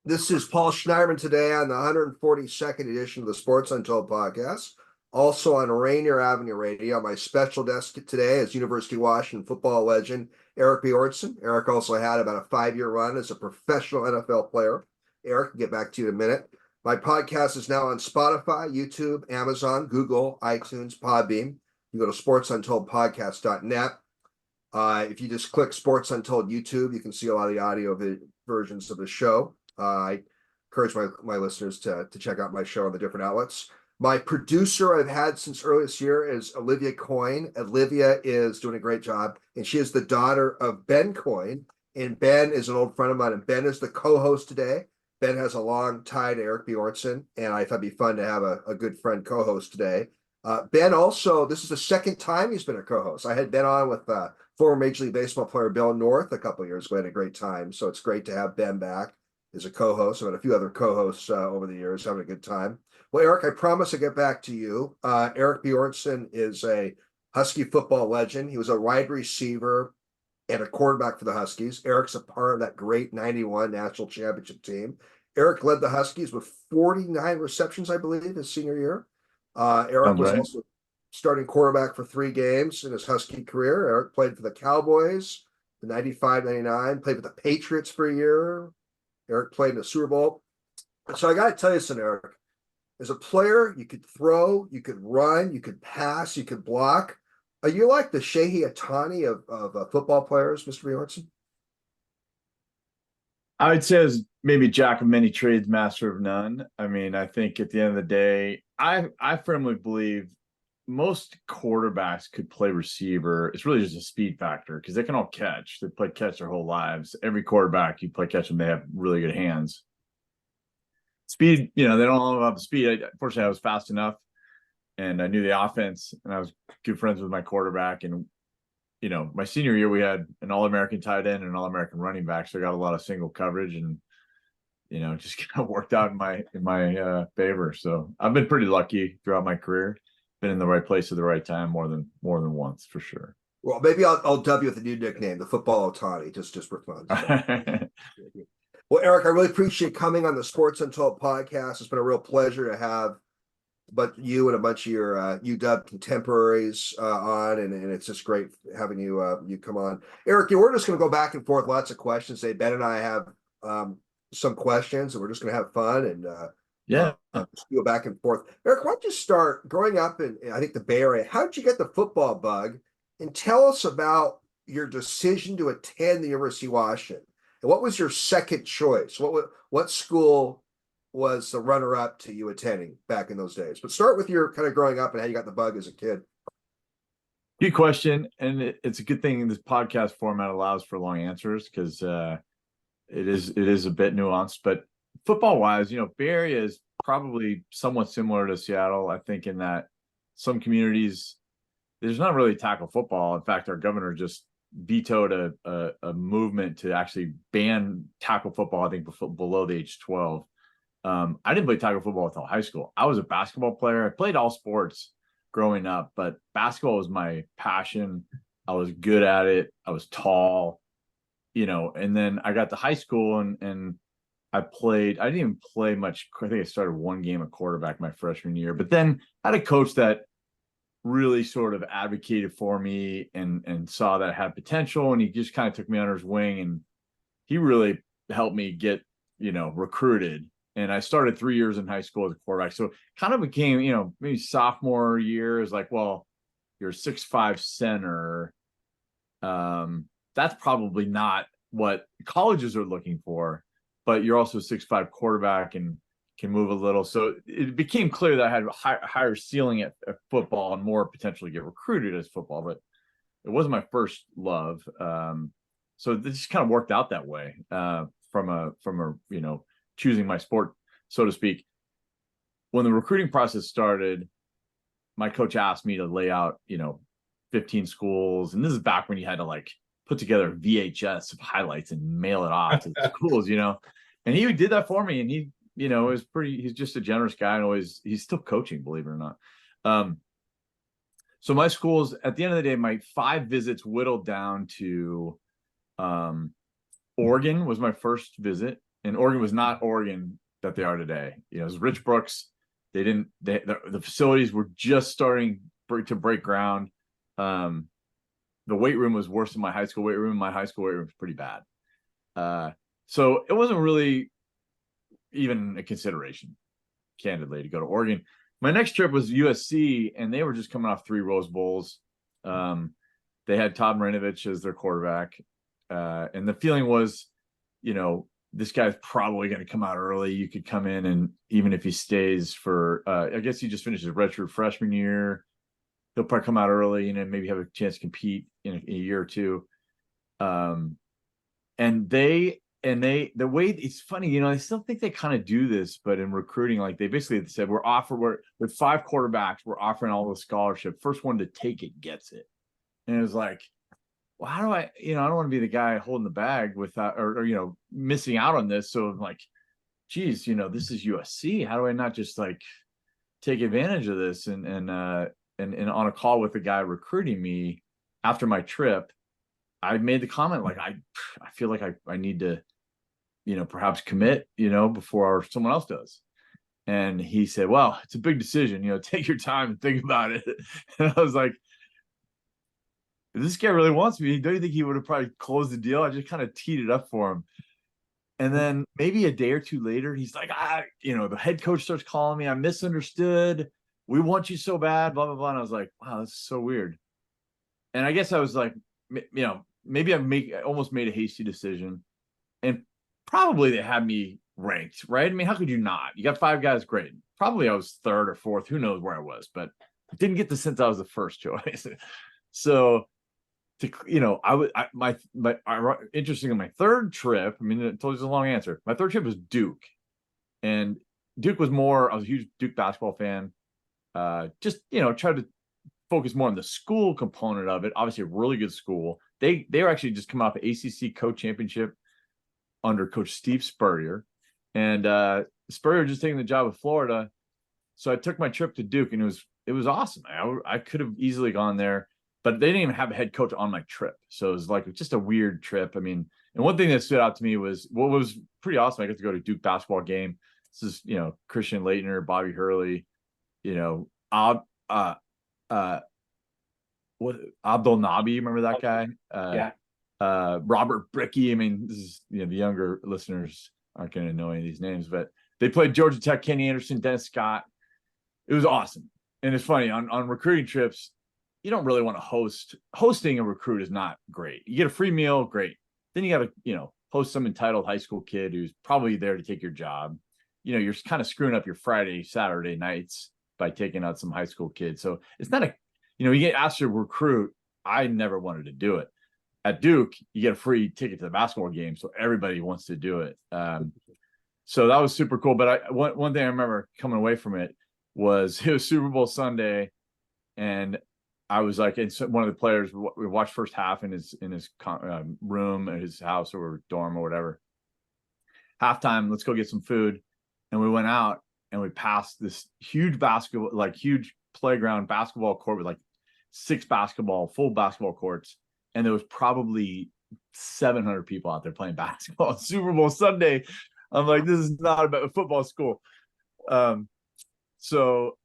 This is Paul Schneiderman today on the 142nd edition of the Sports Untold podcast. Also on Rainier Avenue Radio. My special guest today is University of Washington football legend Eric Bjornson. Eric also had about a 5-year run as a professional NFL player. Eric, I'll get back to you in a minute. My podcast is now on Spotify, YouTube, Amazon, Google, iTunes, Podbean. You go to sportsuntoldpodcast.net. If you just click Sports Untold YouTube, you can see a lot of the audio versions of the show. I encourage my listeners to check out my show on the different outlets. My producer I've had since early this year is Olivia Coyne. Olivia is doing a great job, and she is the daughter of Ben Coyne, and Ben is an old friend of mine, and Ben is the co-host today. Ben has a long tie to Eric Bjornson, and I thought it'd be fun to have a good friend co-host today. Ben also, this is the second time he's been a co-host. I had Ben on with former Major League Baseball player Bill North a couple of years ago. I had a great time, so it's great to have Ben back as a co-host. I've had a few other co-hosts over the years, having a good time. Well, Eric, I promise I'll get back to you. Eric Bjornson is a Husky football legend. He was a wide receiver and a quarterback for the Huskies. Eric's a part of that great 91 national championship team. Eric led the Huskies with 49 receptions, I believe, his senior year. Eric was also starting quarterback for 3 games in his Husky career. Eric played for the Cowboys, the 95-99, played with the Patriots for a year. Eric played in the Super Bowl. So I got to tell you something, Eric. As a player, you could throw, you could run, you could pass, you could block. Are you like the Shehi Atani of football players, Mr. Bjornson? I would say as maybe jack of many trades, master of none. I mean, I think at the end of the day, I firmly believe most quarterbacks could play receiver. It's really just a speed factor because they can all catch. They play catch their whole lives. Every quarterback, you play catch them, they have really good hands. Speed, they don't all have the speed. Fortunately, I was fast enough and I knew the offense, and I was good friends with my quarterback. And, my senior year, we had an All-American tight end and an All-American running back. So I got a lot of single coverage and, just kind of worked out in my favor. So I've been pretty lucky throughout my career. Been in the right place at the right time more than once, for sure. Well, maybe I'll dub you with a new nickname, the Football Otani, just for fun. So. Well, Eric, I really appreciate coming on the Sports Untold podcast. It's been a real pleasure to have you and a bunch of your UW contemporaries on, and it's just great having you come on. Eric, we're just going to go back and forth, lots of questions. Ben and I have some questions, and we're just going to have fun and go back and forth. Eric, why don't you start growing up in I think the Bay Area? How did you get the football bug? And tell us about your decision to attend the University of Washington. And what was your second choice? What school was the runner-up to you attending back in those days? But start with your kind of growing up and how you got the bug as a kid. Good question, and it's a good thing this podcast format allows for long answers because it is a bit nuanced. But football-wise, Bay Area is probably somewhat similar to Seattle, I think, in that some communities there's not really tackle football. In fact, our governor just vetoed a movement to actually ban tackle football, I think, below the age 12. I didn't play tackle football until high school. I was a basketball player. I played all sports growing up, but basketball was my passion. I was good at it. I was tall, and then I got to high school and I didn't even play much. I think I started 1 game at quarterback my freshman year, but then I had a coach that really sort of advocated for me and saw that I had potential, and he just kind of took me under his wing, and he really helped me get, recruited. And I started 3 years in high school as a quarterback. So kind of became, maybe sophomore year is like, well, you're a 6'5" center. That's probably not what colleges are looking for, but you're also a 6'5" quarterback and can move a little. So it became clear that I had a higher ceiling at football and more potential to get recruited as football, but it wasn't my first love. So this just kind of worked out that way from a choosing my sport, so to speak. When the recruiting process started, my coach asked me to lay out, 15 schools. And this is back when you had to put together VHS of highlights and mail it off to the schools, and he did that for me. And he, he's just a generous guy, and he's still coaching, believe it or not. So my schools, at the end of the day, my 5 visits whittled down to Oregon was my first visit. and Oregon was not Oregon that they are today. You know, it was Rich Brooks. The facilities were just starting to break ground. The weight room was worse than my high school weight room. My high school weight room was pretty bad. So it wasn't really even a consideration, candidly, to go to Oregon. My next trip was USC, and they were just coming off 3 Rose Bowls. They had Todd Marinovich as their quarterback. And the feeling was, you know, this guy's probably going to come out early. You could come in, and even if he stays for, I guess he just finished his redshirt freshman year, he'll probably come out early and then maybe have a chance to compete in a year or two. And the way it's funny, you know, I still think they kind of do this, but in recruiting, like they basically said, we're with 5 quarterbacks, we're offering all the scholarship. First one to take it gets it. And it was like, well, how do I don't want to be the guy holding the bag without, or missing out on this. So I'm like, geez, this is USC. How do I not just like take advantage of this? And on a call with the guy recruiting me after my trip, I made the comment, like, I feel like I need to, perhaps commit, before someone else does. And he said, well, it's a big decision, take your time and think about it. And I was like, if this guy really wants me, don't you think he would have probably closed the deal? I just kind of teed it up for him. And then maybe a day or two later, he's like, the head coach starts calling me. I misunderstood. We want you so bad, blah, blah, blah. And I was like, wow, this is so weird. And I guess I was like, maybe I almost made a hasty decision. And probably they had me ranked, right? I mean, how could you not? You got 5 guys graded. Probably I was 3rd or 4th. Who knows where I was, but I didn't get the sense I was the first choice. So, interesting in my 3rd trip, I mean, I told you it's a long answer. My 3rd trip was Duke. And Duke was I was a huge Duke basketball fan. Just, tried to focus more on the school component of it. Obviously, a really good school. They were actually just coming off an ACC co-championship under Coach Steve Spurrier. And Spurrier just taking the job of Florida. So I took my trip to Duke, and it was awesome. I could have easily gone there, but they didn't even have a head coach on my trip. So it was like just a weird trip. I mean, and one thing that stood out to me was what was pretty awesome. I got to go to a Duke basketball game. This is, Christian Laettner, Bobby Hurley, Abdul Nabi, remember that guy? Yeah. Robert Bricky. I mean, this is, the younger listeners aren't going to know any of these names, but they played Georgia Tech, Kenny Anderson, Dennis Scott. It was awesome. And it's funny, on recruiting trips, you don't really want to hosting a recruit is not great. You get a free meal, great. Then you got to, host some entitled high school kid who's probably there to take your job. You're kind of screwing up your Friday, Saturday nights by taking out some high school kids. So it's not you get asked to recruit. I never wanted to do it. At Duke, you get a free ticket to the basketball game, so everybody wants to do it. So that was super cool. But one thing I remember coming away from it was Super Bowl Sunday, and I was like, and one of the players, we watched first half in his room at his house or dorm or whatever. Halftime, let's go get some food, and we went out and we passed this huge huge playground basketball court with like 6 full basketball courts. And there was probably 700 people out there playing basketball on Super Bowl Sunday. I'm like, this is not about a football school. So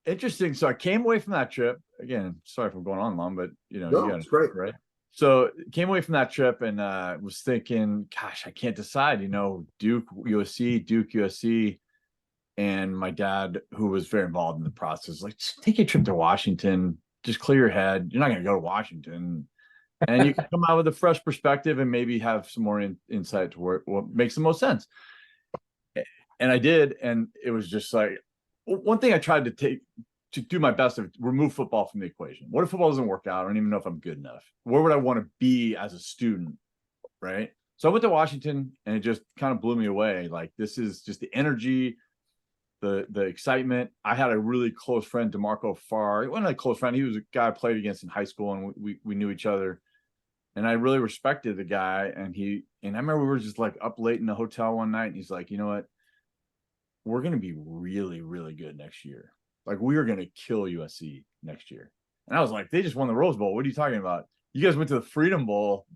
interesting. So I came away from that trip. Again, sorry for going on long, but No, you got it's great. right? So came away from that trip and was thinking, gosh, I can't decide, Duke, USC. And my dad, who was very involved in the process, like, just take a trip to Washington, just clear your head. You're not going to go to Washington. And you can come out with a fresh perspective and maybe have some more insight to what makes the most sense. And I did. And it was just like, one thing I tried to do my best to remove football from the equation. What if football doesn't work out? I don't even know if I'm good enough. Where would I want to be as a student? Right. So I went to Washington, and it just kind of blew me away. Like, this is just the energy, the excitement. I had a really close friend, DeMarco Farr. He wasn't a close friend. He was a guy I played against in high school, and we knew each other. And I really respected the guy. And I remember we were just like up late in the hotel one night, and he's like, you know what? We're going to be really, really good next year. Like, we are going to kill USC next year. And I was like, they just won the Rose Bowl. What are you talking about? You guys went to the Freedom Bowl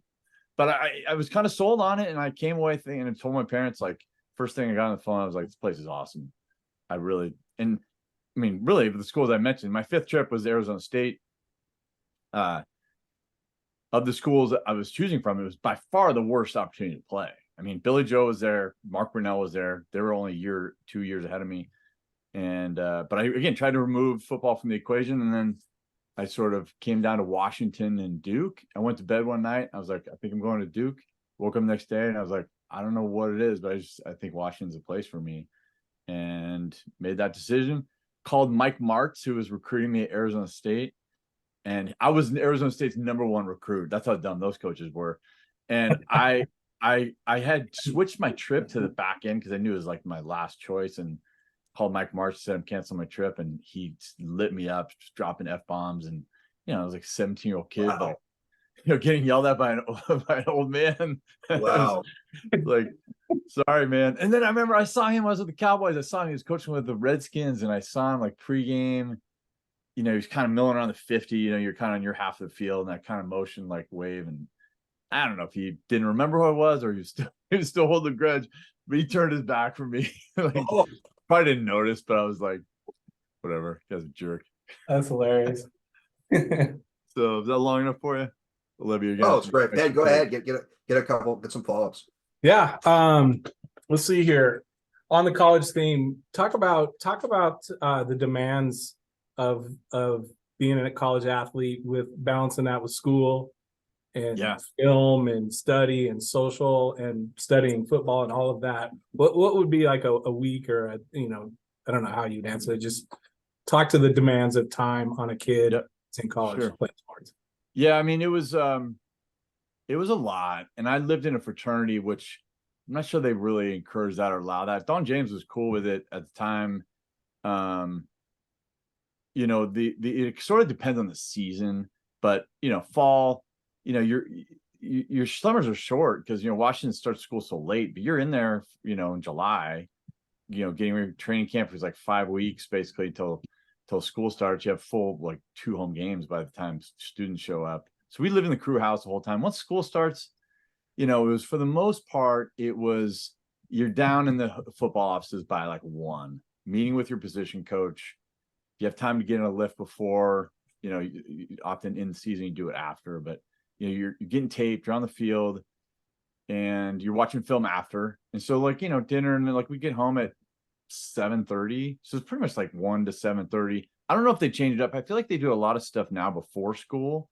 but I was kind of sold on it, and I came away thinking and told my parents, like, first thing I got on the phone, I was like, this place is awesome. Really, the schools I mentioned, my 5th trip was Arizona State. Of the schools I was choosing from, it was by far the worst opportunity to play. I mean, Billy Joe was there, Mark Brunell was there. They were only 2 years ahead of me. And but I again tried to remove football from the equation, and then I sort of came down to Washington and Duke. I went to bed one night. I was like, I think I'm going to Duke. Woke up the next day and I was like, I don't know what it is, but I think Washington's a place for me. And made that decision. Called Mike Martz, who was recruiting me at Arizona State. And I was Arizona State's #1 recruit. That's how dumb those coaches were. And I had switched my trip to the back end because I knew it was like my last choice, and called Mike Martz, said I'm canceling my trip, and he lit me up, just dropping F-bombs. And I was like a 17-year-old kid, Wow. like, getting yelled at by an old man. Wow. Like, sorry, man. And then I remember I saw him. I was with the Cowboys. I saw him. He was coaching with the Redskins, and I saw him like pregame. He was kind of milling around the 50. You're kind of on your half of the field, and that kind of motion, like wave. And I don't know if he didn't remember who I was, or he was still holding a grudge. But he turned his back from me. Probably didn't notice, but I was like, whatever. He guy's a jerk. That's hilarious. So is that long enough for you, Olivia? Again? Oh, it's great. Ted, go ahead. Get some follow-ups. Yeah. Let's see here. On the college theme, talk about the demands of being a college athlete, with balancing that with school and film and study and social and studying football and all of that. What would be like a week, or I don't know how you'd answer it. Just talk to the demands of time on a kid in college playing sports. Yeah, I mean, it was a lot, and I lived in a fraternity, which I'm not sure they really encourage that or allow that. Don James was cool with it at the time. It sort of depends on the season, but fall, your summers are short because Washington starts school so late, but you're in there, in July, getting ready. Training camp was like 5 weeks basically till school starts. You have full like 2 home games by the time students show up. So we live in the crew house the whole time. Once school starts, it was, for the most part, you're down in the football offices by like 1, meeting with your position coach. You have time to get in a lift before, often in the season you do it after, but you're getting taped, you're on the field, and you're watching film after. And so dinner, and then we get home at 7:30. So it's pretty much like 1 to 7:30. I don't know if they changed it up. I feel like they do a lot of stuff now before school,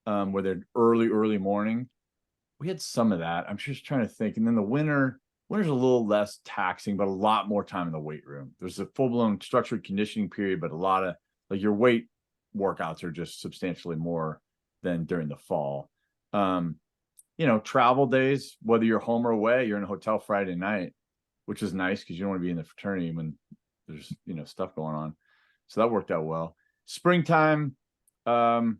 where they're early morning. We had some of that. I'm just trying to think. And then the winter's a little less taxing, but a lot more time in the weight room. There's a full-blown structured conditioning period, but a lot of your weight workouts are just substantially more than during the fall. Travel days, whether you're home or away, you're in a hotel Friday night, which is nice because you don't want to be in the fraternity when there's stuff going on. So that worked out well. Springtime, during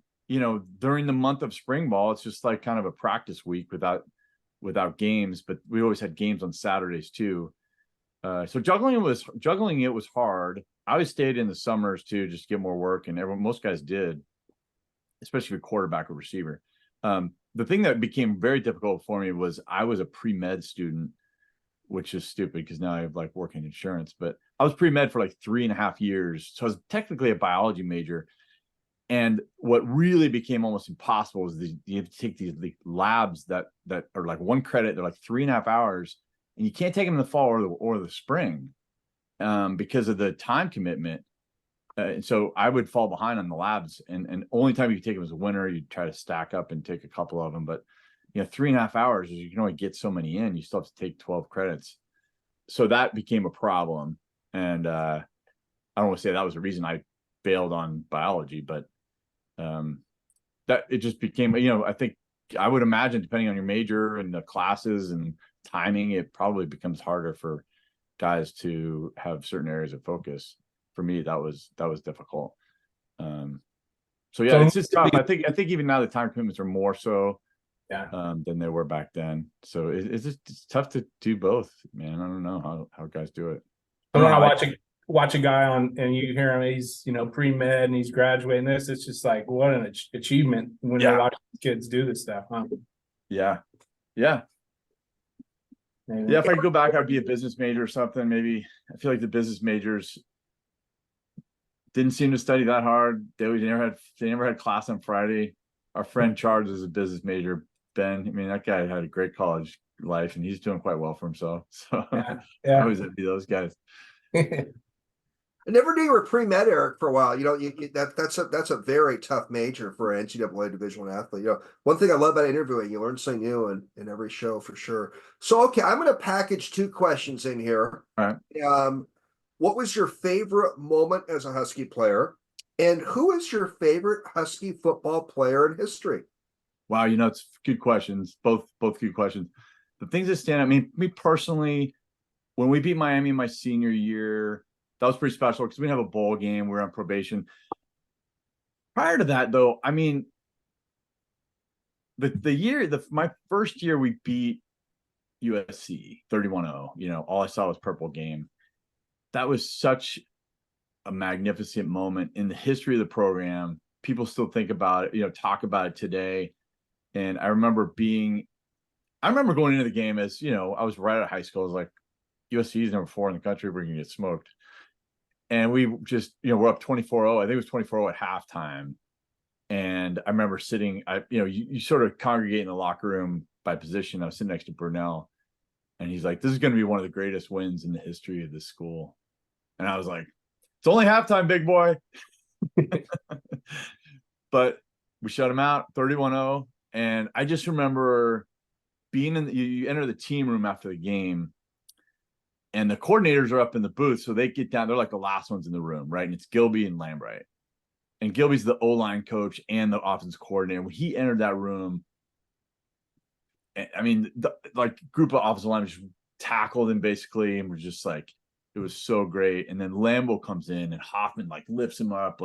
the month of spring ball, it's just like kind of a practice week without games, but we always had games on Saturdays too. So juggling it was hard. I always stayed in the summers too, just to get more work, and most guys did, especially with quarterback or receiver. The thing that became very difficult for me was I was a pre-med student, which is stupid because now I have work in insurance, but I was pre-med for 3.5 years. So I was technically a biology major. And what really became almost impossible was you have to take these labs that are 1 credit. They're 3.5 hours, and you can't take them in the fall or the spring because of the time commitment. So I would fall behind on the labs, and only time you could take them was the winter. You try to stack up and take a couple of them, but 3.5 hours is, you can only get so many in. You still have to take 12 credits. So that became a problem, and I don't want to say that was the reason I bailed on biology, but that it just became, I think I would imagine, depending on your major and the classes and timing, it probably becomes harder for guys to have certain areas of focus. For me, that was difficult. So it's just tough. I think even now the time commitments are more so than they were back then. So it's tough to do both, man. I don't know how guys do it. Watch a guy and you hear him, he's pre-med and he's graduating this. It's just what an achievement when you're watching kids do this stuff, huh? Yeah. Yeah. Yeah, if I could go back, I'd be a business major or something. Maybe I feel like the business majors didn't seem to study that hard. They never had class on Friday. Our friend Charles is a business major. Ben, I mean, that guy had a great college life, and he's doing quite well for himself. So Yeah. I always envy those guys. I never knew you were pre-med, Eric, for a while. That's a very tough major for an NCAA Division I athlete. One thing I love about interviewing, you learn something new in every show for sure. So, okay, I'm going to package two questions in here. All right. What was your favorite moment as a Husky player, and who is your favorite Husky football player in history? Wow, it's good questions. Both good questions. The things that stand out, me personally, when we beat Miami my senior year, that was pretty special because we didn't have a bowl game. We were on probation. Prior to that, though, my first year we beat USC 31-0. All I saw was purple game. That was such a magnificent moment in the history of the program. People still think about it, talk about it today. And I remember going into the game as, I was right out of high school. I was like, USC is number 4 in the country. We're going to get smoked. And we just, we're up 24-0. I think it was 24-0 at halftime. And I remember sitting, you sort of congregate in the locker room by position. I was sitting next to Brunell, and he's like, this is going to be one of the greatest wins in the history of this school. And I was like, it's only halftime, big boy. But we shut him out 31-0. And I just remember being you enter the team room after the game, and the coordinators are up in the booth. So they get down, they're like the last ones in the room, right? And it's Gilby and Lambright. And Gilby's the O-line coach and the offense coordinator. When he entered that room, the group of offensive linemen just tackled him basically, and we're just like, it was so great. And then Lambo comes in, and Hoffman lifts him up.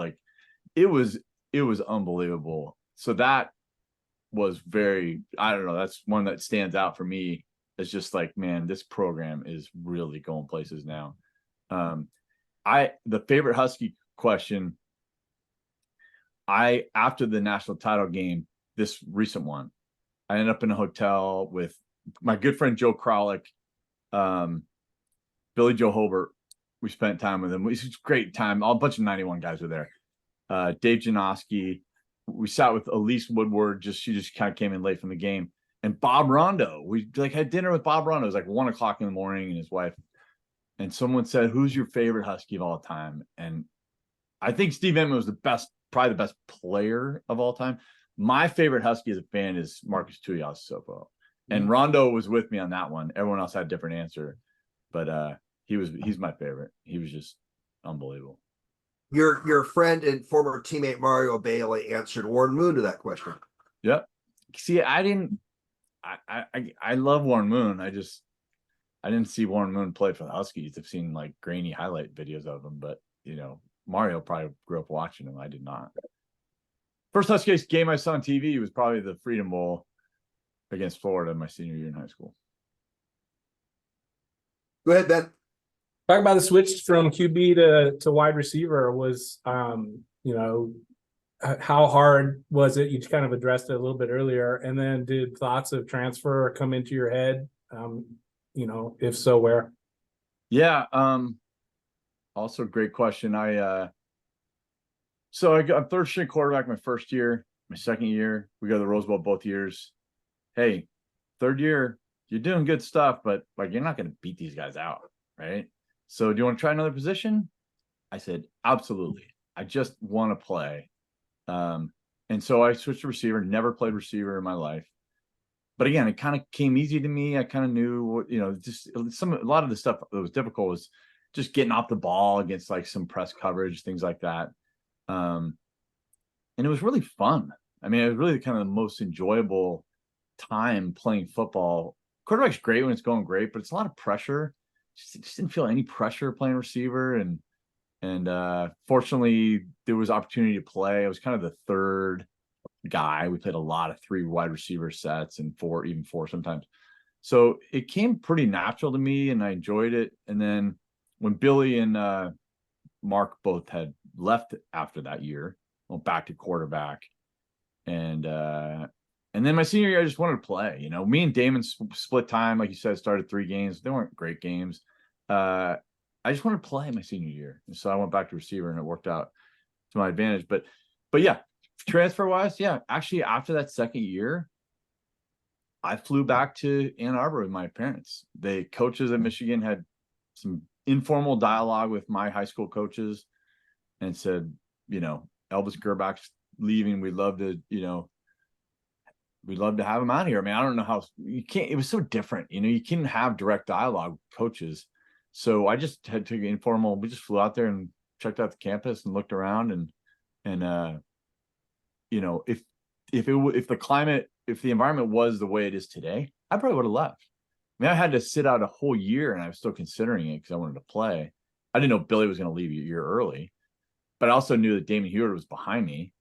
It was unbelievable. So that was I don't know, that's one that stands out for me. It's just like, man, this program is really going places now. The favorite Husky question, after the national title game, this recent one, I ended up in a hotel with my good friend Joe Kralik, Billy Joe Hobart. We spent time with him. It was a great time. A bunch of 91 guys were there. Dave Janoski. We sat with Elise Woodward. She just kind of came in late from the game. And Bob Rondo. We had dinner with Bob Rondo. It was like 1 o'clock in the morning, and his wife. And someone said, "Who's your favorite Husky of all time?" And I think Steve Emmitt was probably the best player of all time. My favorite Husky as a fan is Marcus Tuiasosopo. And Rondo was with me on that one. Everyone else had a different answer. But he's my favorite. He was just unbelievable. Your friend and former teammate Mario Bailey answered Warren Moon to that question. Yep. See, I love Warren Moon. I didn't see Warren Moon play for the Huskies. I've seen grainy highlight videos of him, but Mario probably grew up watching him. I did not. First Huskies game I saw on TV was probably the Freedom Bowl against Florida my senior year in high school. Go ahead, Ben. Talk about the switch from QB to wide receiver was, how hard was it? You kind of addressed it a little bit earlier. And then did thoughts of transfer come into your head? If so, where? Yeah. Also great question. So I got third string quarterback my first year. My second year, we go to the Rose Bowl both years. Hey, third year, you're doing good stuff, but you're not going to beat these guys out, right? So do you want to try another position? I said, absolutely. I just want to play. And so I switched to receiver, never played receiver in my life. But again, it kind of came easy to me. I kind of knew what, a lot of the stuff that was difficult was just getting off the ball against some press coverage, things like that. And it was really fun. It was really kind of the most enjoyable time playing football. Quarterback's great when it's going great, but it's a lot of pressure. Just didn't feel any pressure playing receiver. And fortunately, there was opportunity to play. I was kind of the third guy. We played a lot of 3 wide receiver sets and 4 sometimes. So it came pretty natural to me, and I enjoyed it. And then when Billy and Mark both had left after that year, went back to quarterback, and And then my senior year, I just wanted to play. You know, me and Damon split time, like you said, started 3 games. They weren't great games. I just wanted to play my senior year, and so I went back to receiver, and it worked out to my advantage. But yeah, transfer wise, yeah, actually after that second year, I flew back to Ann Arbor with my parents. The coaches at Michigan had some informal dialogue with my high school coaches and said, you know, Elvis Gerbach's leaving. We'd love to, you know, we'd love to have him out here. I mean, I don't know how you can't, it was so different, you know, you couldn't have direct dialogue with coaches. So I just had to informal, we just flew out there and checked out the campus and looked around and you know, if the environment was the way it is today, I probably would have left. I mean, I had to sit out a whole year and I was still considering it because I wanted to play. I didn't know Billy was going to leave a year early, but I also knew that Damon Hewitt was behind me.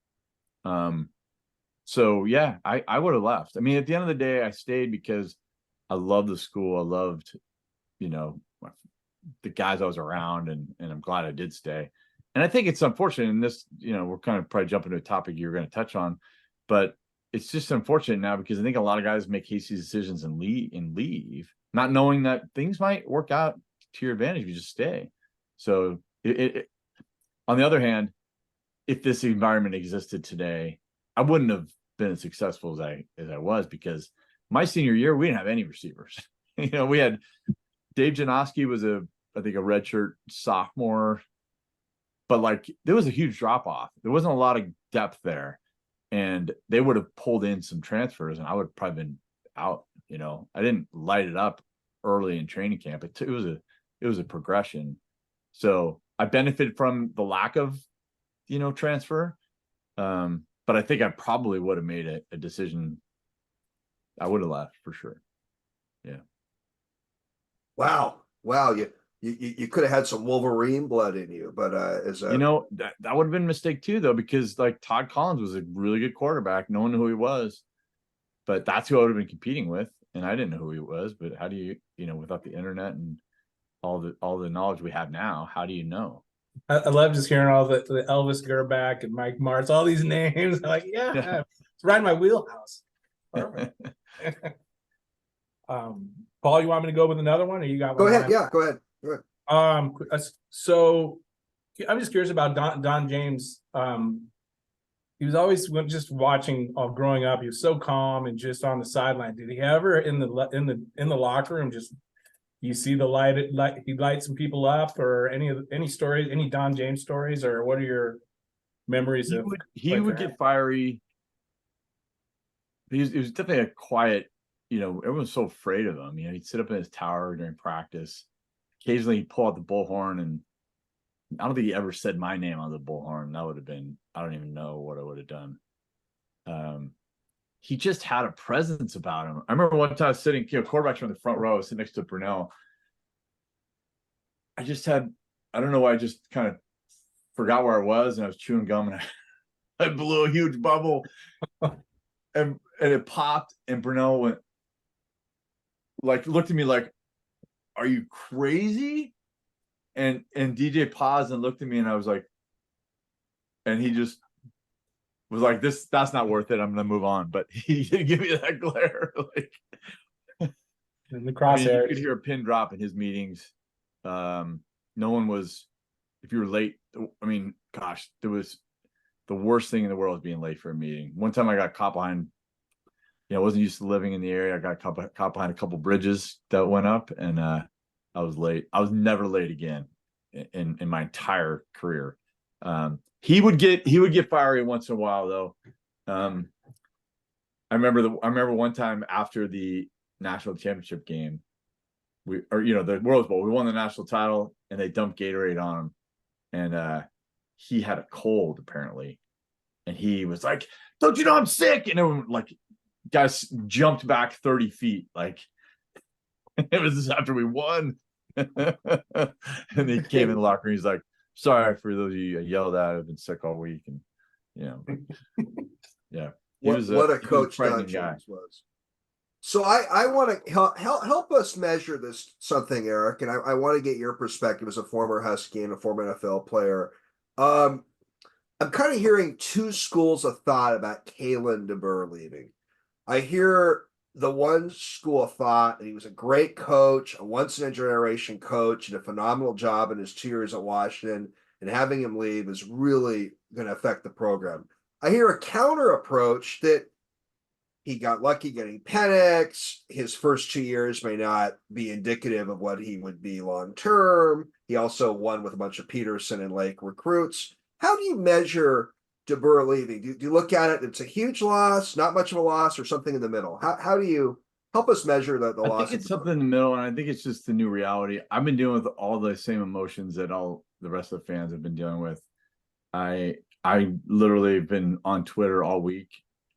So yeah, I would have left. I mean, at the end of the day, I stayed because I loved the school. I loved, you know, the guys I was around, and I'm glad I did stay. And I think it's unfortunate in this, you know, we're kind of probably jumping to a topic you're going to touch on, but it's just unfortunate now because I think a lot of guys make hasty decisions and leave, not knowing that things might work out to your advantage if you just stay. So on the other hand, if this environment existed today, I wouldn't have been as successful as I was, because my senior year, we didn't have any receivers. You know, we had Dave Janoski was I think a redshirt sophomore, but like there was a huge drop off. There wasn't a lot of depth there, and they would have pulled in some transfers and I would have probably been out. You know, I didn't light it up early in training camp. It was a progression. So I benefited from the lack of, you know, transfer. But I think I probably would have made a decision. I would have left for sure. Yeah. Wow. You could have had some Wolverine blood in you, but you know, that would have been a mistake too, though, because like Todd Collins was a really good quarterback. No one knew who he was, but that's who I would have been competing with. And I didn't know who he was, but how do you know, without the internet and all the knowledge we have now, how do you know? I love just hearing all the Elvis Gerbach and Mike Martz, all these names. I'm like, yeah, it's right in my wheelhouse. Perfect. Paul, you want me to go with another one, or you got one? Go ahead. Yeah, go ahead. So I'm just curious about Don James. He was always just watching growing up. He was so calm and just on the sideline. Did he ever in the locker room just you see the light he light some people up, or any stories, any Don James stories, or what are your memories of? He would get fiery. He was definitely a quiet, you know, everyone's so afraid of him. You know, he'd sit up in his tower during practice. Occasionally he'd pull out the bullhorn, and I don't think he ever said my name on the bullhorn. That would have been, I don't even know what I would have done. He just had a presence about him. I remember one time I was sitting, you know, quarterbacks from the front row, sitting next to Brunell. I don't know why, I just kind of forgot where I was, and I was chewing gum, and I blew a huge bubble, and it popped, and Brunell went, like, looked at me like, "Are you crazy?" And DJ paused and looked at me, and I was like, and he just was like, that's not worth it. I'm gonna move on. But he didn't give me that glare. Like in the crosshairs. I mean, you could hear a pin drop in his meetings. No one was, if you were late, I mean, gosh, there was the worst thing in the world was being late for a meeting. One time I got caught behind, you know, I wasn't used to living in the area. I got caught behind a couple bridges that went up, and I was late. I was never late again in my entire career. He would get fiery once in a while, though. I remember one time after the national championship game, the World Bowl, we won the national title, and they dumped Gatorade on him, and he had a cold apparently, and he was like, "Don't you know I'm sick?" And everyone, like, guys jumped back 30 feet, like it was after we won. And he came in the locker room. He's like, "Sorry for those of you I yelled at. I've been sick all week." And yeah, what a coach Don James was. So I want to help us measure this something, Eric, and I want to get your perspective as a former Husky and a former NFL player. I'm kind of hearing two schools of thought about Kalen DeBoer leaving. I hear the one school of thought that he was a great coach, a once in a generation coach, and a phenomenal job in his 2 years at Washington. And having him leave is really going to affect the program. I hear a counter approach that he got lucky getting Penix. His first 2 years may not be indicative of what he would be long term. He also won with a bunch of Peterson and Lake recruits. How do you measure DeBoer leaving? Do you look at it? It's a huge loss, not much of a loss, or something in the middle? How do you help us measure the I loss? think it's something in the middle, and I think it's just the new reality. I've been dealing with all the same emotions that all the rest of the fans have been dealing with. I literally have been on Twitter all week.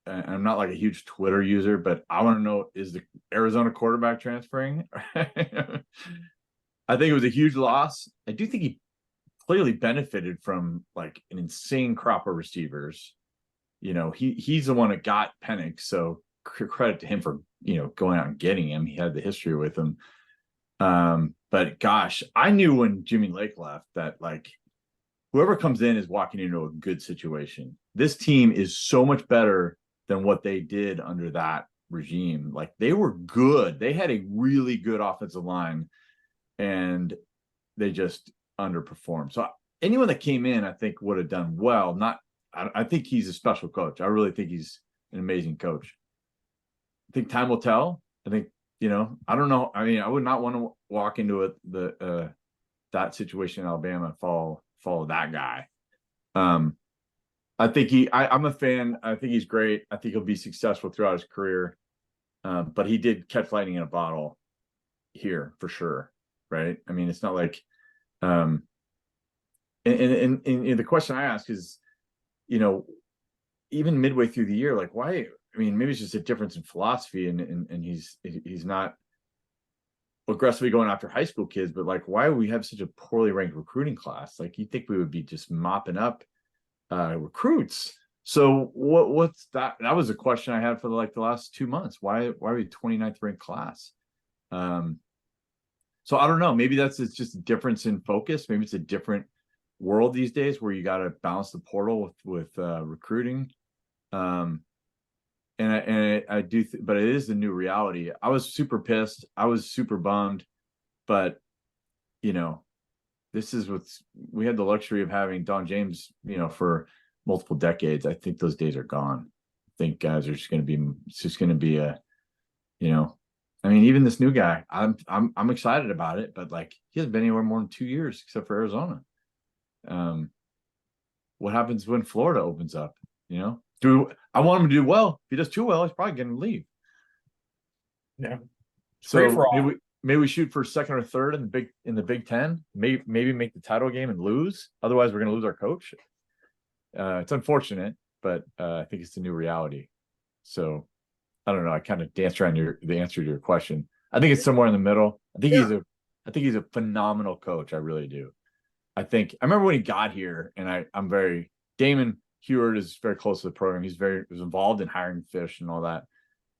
And I'm not like a huge Twitter user, but I want to know, is the Arizona quarterback transferring? I think it was a huge loss. I do think he clearly benefited from like an insane crop of receivers. He's the one that got Penix, so credit to him for going out and getting him. He had the history with him. But gosh, I knew when Jimmy Lake left that like whoever comes in is walking into a good situation. This team is so much better than what they did under that regime. Like they were good. They had a really good offensive line and they just underperformed. So anyone that came in, I think would have done well. I think he's a special coach. I really think he's an amazing coach. I think time will tell. I think, I don't know. I mean, I would not want to walk into that situation in Alabama and follow that guy. I think I'm a fan. I think he's great. I think he'll be successful throughout his career. But he did catch lightning in a bottle here for sure. Right. I mean, it's not like, and the question I ask is, even midway through the year, like why, I mean, maybe it's just a difference in philosophy and he's not aggressively going after high school kids, but like, why would we have such a poorly ranked recruiting class? Like you'd think we would be just mopping up recruits. So what's that? That was a question I had for the last 2 months. Why are we 29th ranked class? So I don't know. Maybe it's just a difference in focus. Maybe it's a different world these days where you got to balance the portal with recruiting. And I do, but it is the new reality. I was super pissed. I was super bummed, but this is we had the luxury of having Don James, for multiple decades. I think those days are gone. I think guys are just going to be a, I mean, even this new guy, I'm excited about it, but like he hasn't been anywhere more than 2 years except for Arizona. What happens when Florida opens up? I want him to do well. If he does too well, he's probably going to leave. Yeah. So maybe we shoot for second or third in the Big Ten. Maybe make the title game and lose. Otherwise, we're going to lose our coach. It's unfortunate, but I think it's the new reality. So I don't know. I kind of danced around the answer to your question. I think it's somewhere in the middle. I think he's a phenomenal coach. I really do. I remember when he got here, and Damon Heward is very close to the program. He was involved in hiring Fish and all that.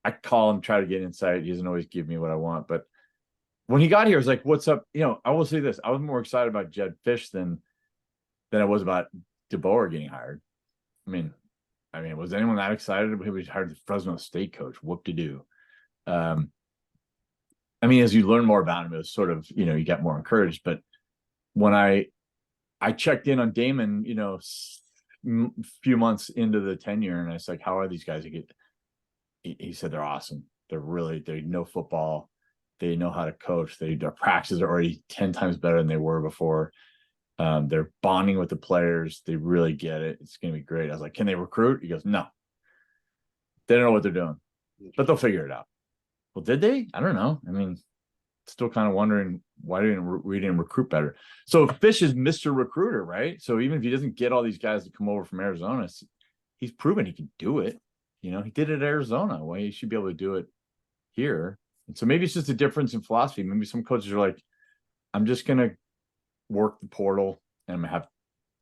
I call him, try to get insight. He doesn't always give me what I want. But when he got here, I was like, what's up? I will say this. I was more excited about Jed Fish than I was about DeBoer getting hired. I mean, was anyone that excited? He was hired the Fresno State coach. Whoop-de-doo. I mean, as you learn more about him, it was sort of, you get more encouraged. But when I checked in on Damon, a few months into the tenure, and I was like, how are these guys? He said they're awesome. They know football. They know how to coach. Their practices are already 10 times better than they were before. They're bonding with the players. They really get it. It's going to be great. I was like, can they recruit? He goes, no. They don't know what they're doing, but they'll figure it out. Well, did they? I don't know. I mean, still kind of wondering why we didn't recruit better. So Fish is Mr. Recruiter, right? So even if he doesn't get all these guys to come over from Arizona, he's proven he can do it. He did it at Arizona. Well, he should be able to do it here. And so maybe it's just a difference in philosophy. Maybe some coaches are like, I'm just going to work the portal and I'm going to have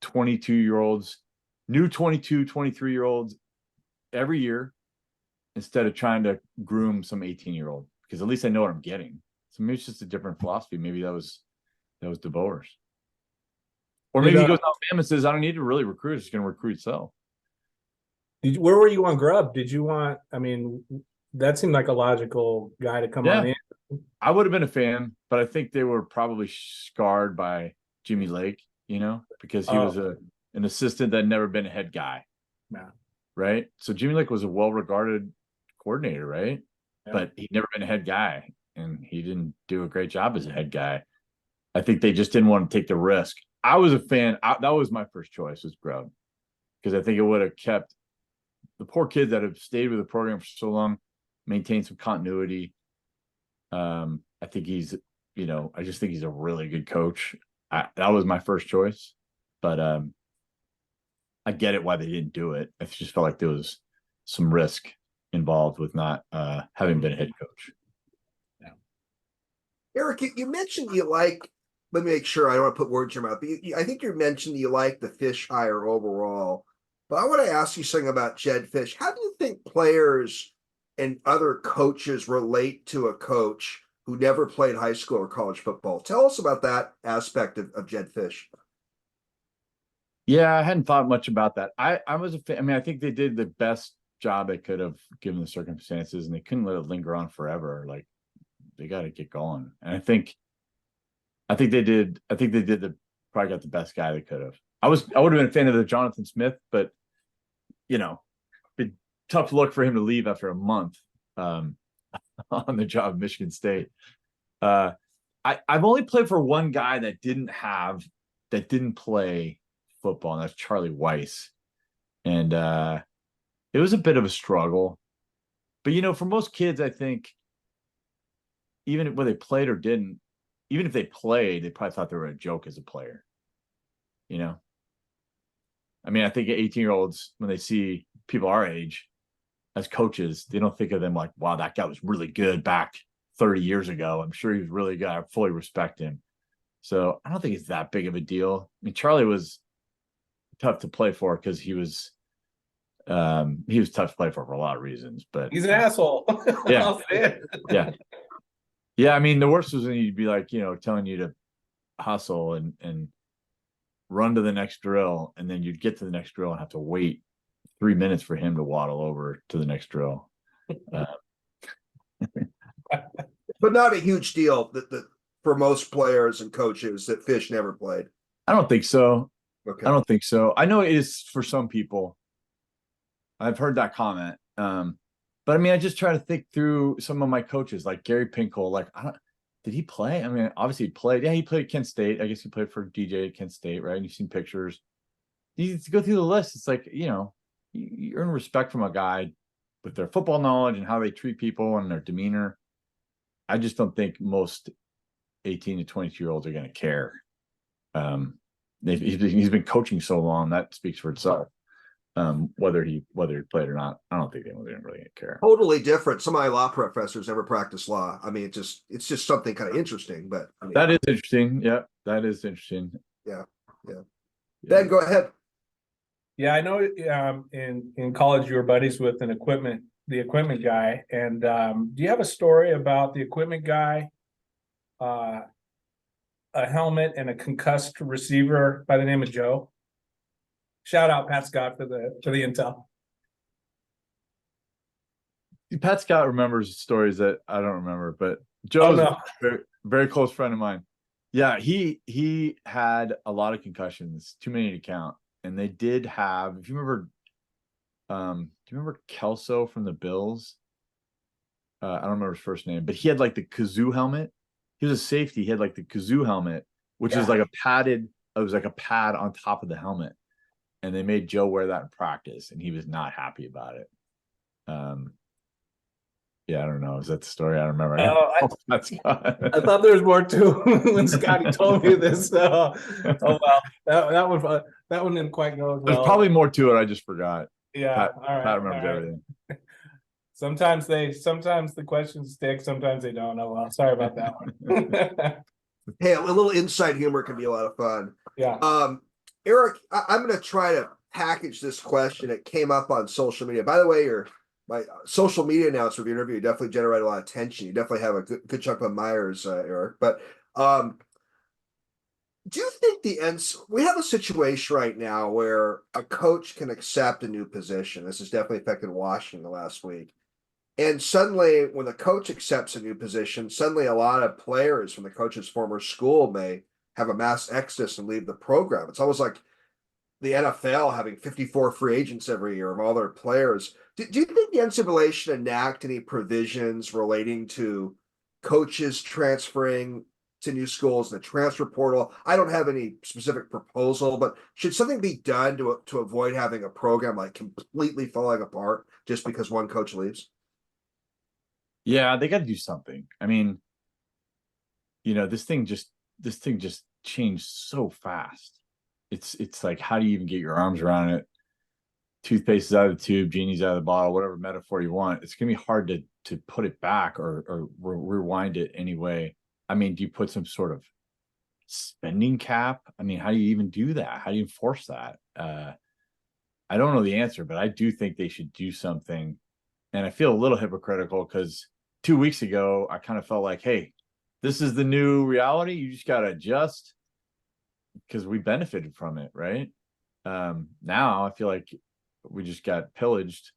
22-year-olds, new 22, 23-year-olds every year instead of trying to groom some 18-year-old, because at least I know what I'm getting. So maybe it's just a different philosophy. Maybe that was DeBoer's. Or maybe he goes to Alabama and says, I don't need to really recruit. It's going to recruit itself. Where were you on Grub? Did you want, I mean, That seemed like a logical guy to come Yeah. on in. I would have been a fan, but I think they were probably scarred by Jimmy Lake, because he was an assistant that had never been a head guy. Yeah. Right. So Jimmy Lake was a well-regarded coordinator, right? Yeah. But he'd never been a head guy, and he didn't do a great job as a head guy. I think they just didn't want to take the risk. I was a fan. That was my first choice, was Gruden, because I think it would have kept the poor kids that have stayed with the program for so long, maintained some continuity. I think I just think he's a really good coach. That was my first choice, but I get it why they didn't do it. I just felt like there was some risk involved with not having been a head coach. Yeah. Eric, you mentioned let me make sure I don't want to put words in your mouth, but I think you mentioned you like the Fish hire overall. But I want to ask you something about Jedd Fish. How do you think players and other coaches relate to a coach who never played high school or college football? Tell us about that aspect of Jedd Fish. Yeah, I hadn't thought much about that. I was a fan. I mean, I think they did the best job they could have given the circumstances, and they couldn't let it linger on forever. Like, they got to get going. And I think they did. I think they did probably got the best guy they could have. I would have been a fan of the Jonathan Smith, but been tough look for him to leave after a month on the job at Michigan State. I've only played for one guy that didn't play football, and that's Charlie Weiss. And it was a bit of a struggle. But for most kids, I think, even whether they played or didn't, even if they played, they probably thought they were a joke as a player. I mean, I think 18-year-olds, when they see people our age as coaches, they don't think of them like, wow, that guy was really good back 30 years ago. I'm sure he was really good. I fully respect him. So I don't think it's that big of a deal. I mean, Charlie was tough to play for because he was tough to play for a lot of reasons, but He's an asshole. Yeah. I'll say it. Yeah. I mean, the worst was when you'd be like, telling you to hustle and run to the next drill, and then you'd get to the next drill and have to wait 3 minutes for him to waddle over to the next drill. But not a huge deal that for most players and coaches that Fish never played. I don't think so. Okay. I don't think so. I know it is for some people. I've heard that comment. But I mean, I just try to think through some of my coaches, like Gary Pinkel. Like, did he play? I mean, obviously he played. Yeah, he played at Kent State. I guess he played for DJ at Kent State, right? And you've seen pictures. You go through the list. It's like, you earn respect from a guy with their football knowledge and how they treat people and their demeanor. I just don't think most 18 to 22-year-olds are going to care. He's been coaching so long, that speaks for itself. Whether he played or not, I don't think they didn't really care. Totally different. Some of my law professors never practiced law. I mean, it's just something kind of interesting. But I mean, that is interesting. Yeah, that is interesting. Yeah. Ben, go ahead. Yeah, I know. In college, you were buddies with the equipment guy. And do you have a story about the equipment guy? A helmet and a concussed receiver by the name of Joe. Shout out Pat Scott for the intel. Pat Scott remembers stories that I don't remember, but Joe's a very, very close friend of mine. Yeah, he had a lot of concussions, too many to count. And they did have, if you remember, do you remember Kelso from the Bills? I don't remember his first name, but he had like the kazoo helmet. He was a safety. He had like the kazoo helmet, which is like it was like a pad on top of the helmet. And they made Joe wear that in practice, and he was not happy about it. Yeah, I don't know. Is that the story? I don't remember. I thought there was more too when Scotty told me this. Oh well, that one didn't quite go as well. There's probably more to it. I just forgot. Yeah, Pat remembers everything. Sometimes the questions stick. Sometimes they don't. Oh well, sorry about that one. Hey, a little inside humor can be a lot of fun. Yeah. Eric, I'm going to try to package this question. It came up on social media. By the way, my social media announcement of your interview definitely generated a lot of attention. You definitely have a good chunk of admirers, Eric. But do you think we have a situation right now where a coach can accept a new position? This has definitely affected Washington the last week. And suddenly, when the coach accepts a new position, suddenly a lot of players from the coach's former school may have a mass exodus and leave the program. It's almost like the NFL having 54 free agents every year of all their players. Do you think the NCAA should enact any provisions relating to coaches transferring to new schools, the transfer portal? I don't have any specific proposal, but should something be done to avoid having a program like completely falling apart just because one coach leaves? Yeah, they got to do something. I mean, this thing just changed so fast. It's like, how do you even get your arms around it? Toothpaste is out of the tube, genie's out of the bottle, whatever metaphor you want. It's gonna be hard to put it back or rewind it anyway. I mean, do you put some sort of spending cap? I mean, how do you even do that? How do you enforce that? I don't know the answer, but I do think they should do something. And I feel a little hypocritical because 2 weeks ago, I kind of felt like, hey, this is the new reality. You just got to adjust because we benefited from it, right? Now I feel like we just got pillaged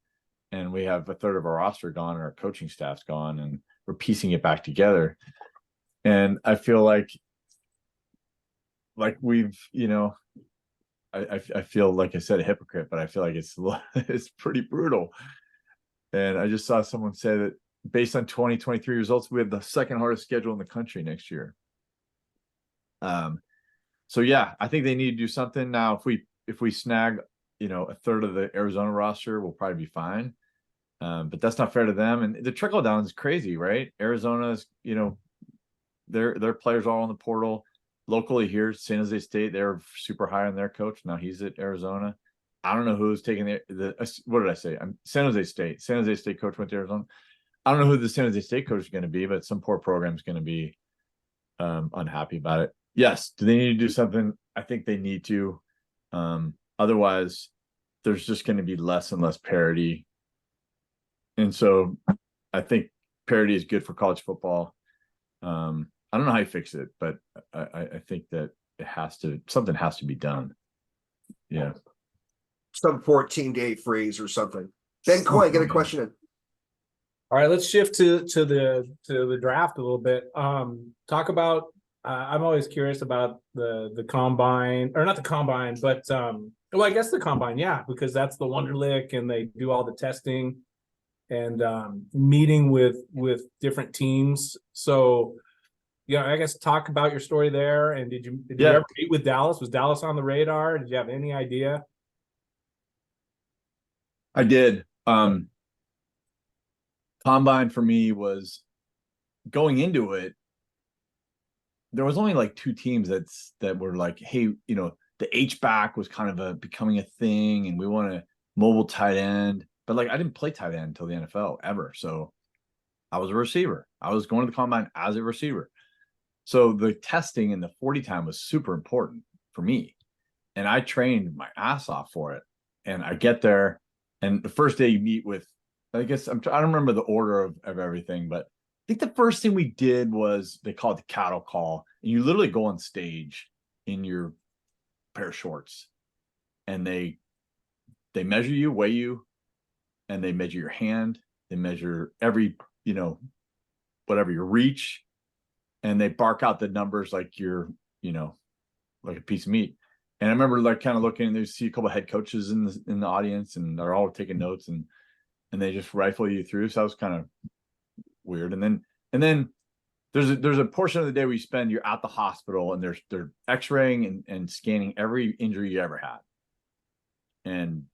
and we have a third of our roster gone and our coaching staff's gone and we're piecing it back together. And I feel like we've, I feel like I said a hypocrite, but I feel like it's pretty brutal. And I just saw someone say that based on 2023 results, we have the second hardest schedule in the country next year. So yeah, I think they need to do something. Now, if we snag, a third of the Arizona roster, we'll probably be fine. But that's not fair to them. And the trickle down is crazy, right? Arizona's, their players all on the portal. Locally here, San Jose State, they're super high on their coach. Now he's at Arizona. I don't know who's taking the what did I say? I'm San Jose State. San Jose State coach went to Arizona. I don't know who the San Jose State coach is going to be, but some poor program is going to be unhappy about it. Yes. Do they need to do something? I think they need to. Otherwise, there's just going to be less and less parity. And so I think parity is good for college football. I don't know how you fix it, but I think that something has to be done. Yeah. Some 14-day freeze or something. Ben Coyne, get a question in. All right, let's shift to the draft a little bit. Talk about. I'm always curious about the combine, or not the combine, but well, I guess the combine, yeah, because that's the Wonderlic, and they do all the testing and meeting with different teams. So, yeah, I guess talk about your story there. And did you ever meet with Dallas? Was Dallas on the radar? Did you have any idea? I did. Combine for me was going into it. There was only like two teams that were like, hey, the H-back was kind of becoming a thing, and we want a mobile tight end. But like, I didn't play tight end until the NFL ever. So I was a receiver. I was going to the combine as a receiver. So the testing and the 40 time was super important for me. And I trained my ass off for it. And I get there, and the first day you meet with, I guess I don't remember the order of everything, but I think the first thing we did was they call it the cattle call. And you literally go on stage in your pair of shorts, and they measure you, weigh you, and they measure your hand. They measure every, whatever your reach, and they bark out the numbers like you're, like a piece of meat. And I remember like kind of looking, and they see a couple of head coaches in the audience, and they're all taking notes, and they just rifle you through. So that was kind of weird. And then there's a portion of the day where you spend, you're at the hospital, and they're x-raying and scanning every injury you ever had. And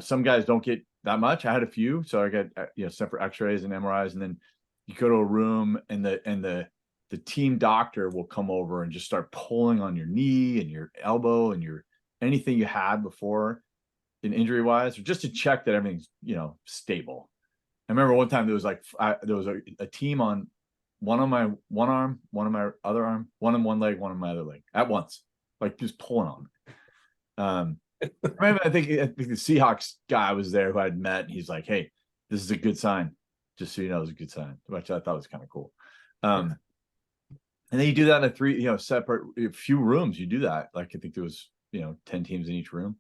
some guys don't get that much. I had a few, so I got separate x-rays and MRIs, and then you go to a room, and the team doctor will come over and just start pulling on your knee and your elbow and your anything you had before in injury wise, or just to check that everything's stable. I remember one time there was a team on one on my one arm, one on my other arm, one on one leg, one on my other leg at once, like just pulling on me. I think the Seahawks guy was there who I'd met, and he's like, "Hey, this is a good sign. Just so you know, it's a good sign," which I thought was kind of cool. And then you do that in a few rooms. You do that. Like, I think there was 10 teams in each room,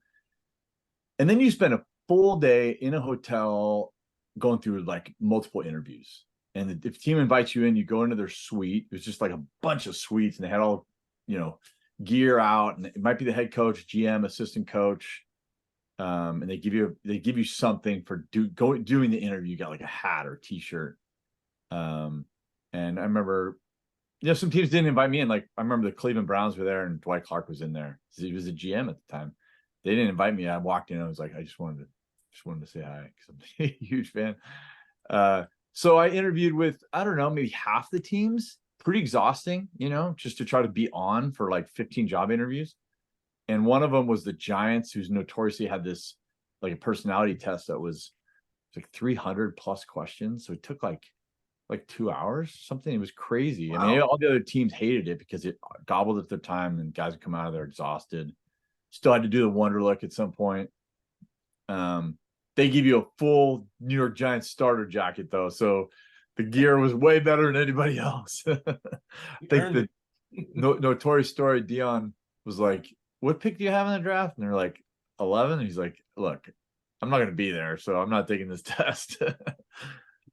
and then you spend a full day in a hotel going through like multiple interviews. And if the team invites you in, you go into their suite. It was just like a bunch of suites, and they had all, gear out, and it might be the head coach, GM, assistant coach. And they give you something for doing the interview. You got like a hat or a t-shirt. And I remember, some teams didn't invite me in. Like I remember the Cleveland Browns were there, and Dwight Clark was in there. He was a GM at the time. They didn't invite me. I walked in. I was like, I just wanted to say hi because I'm a huge fan. So I interviewed with, I don't know, maybe half the teams. Pretty exhausting, just to try to be on for like 15 job interviews. And one of them was the Giants, who's notoriously had this like a personality test that was like 300 plus questions. So it took like 2 hours, something. It was crazy. Wow. I mean, all the other teams hated it because it gobbled up their time, and guys would come out of there exhausted. Still had to do the wonder look at some point. They give you a full New York Giants starter jacket though, so the gear was way better than anybody else. I think the notorious story, Deion was like, "What pick do you have in the draft?" And they're like, 11. And he's like, "Look, I'm not going to be there, so I'm not taking this test."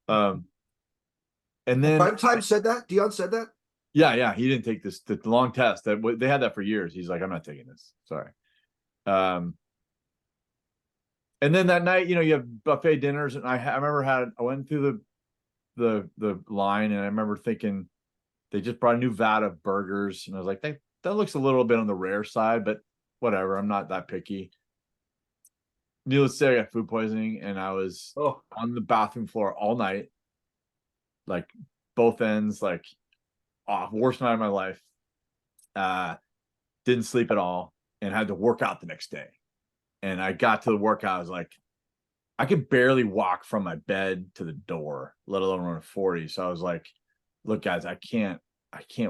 And then Primetime said that. Deion said that. Yeah, he didn't take the long test. That they had that for years. He's like, "I'm not taking this. Sorry." And then that night, you have buffet dinners, and I remember I went through the line, and I remember thinking they just brought a new vat of burgers, and I was like, that looks a little bit on the rare side, but whatever, I'm not that picky. Needless to say, I got food poisoning, and I was on the bathroom floor all night, like both ends, like worst night of my life. Didn't sleep at all, and had to work out the next day. And I got to the workout, I was like, I could barely walk from my bed to the door, let alone run a 40. So I was like, look, guys, I can't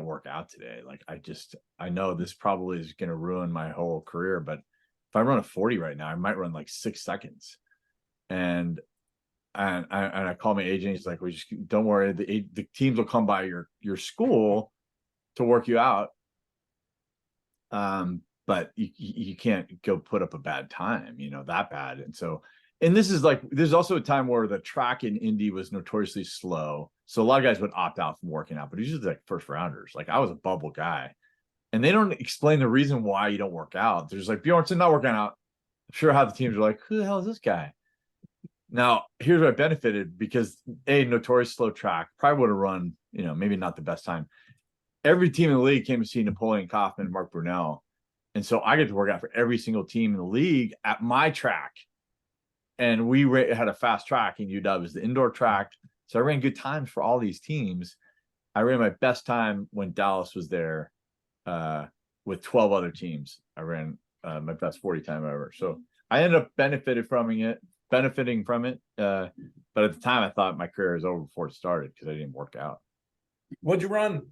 work out today. Like, I know this probably is going to ruin my whole career, but if I run a 40 right now, I might run like 6 seconds. And I call my agent. He's like, don't worry. The teams will come by your school to work you out. But you can't go put up a bad time, that bad. And so, and this is like, there's also a time where the track in Indy was notoriously slow. So a lot of guys would opt out from working out, but it's just like first rounders. Like I was a bubble guy, and they don't explain the reason why you don't work out. They're just like, Bjornson not working out. I'm sure how the teams are like, who the hell is this guy? Now, here's what I benefited, because notorious slow track, probably would have run, maybe not the best time. Every team in the league came to see Napoleon Kaufman and Mark Brunell. And so I get to work out for every single team in the league at my track. And we had a fast track in UW. It was the indoor track. So I ran good times for all these teams. I ran my best time when Dallas was there with 12 other teams. I ran my best 40 time ever. So I ended up benefiting from it. But at the time, I thought my career was over before it started because I didn't work out. What'd you run?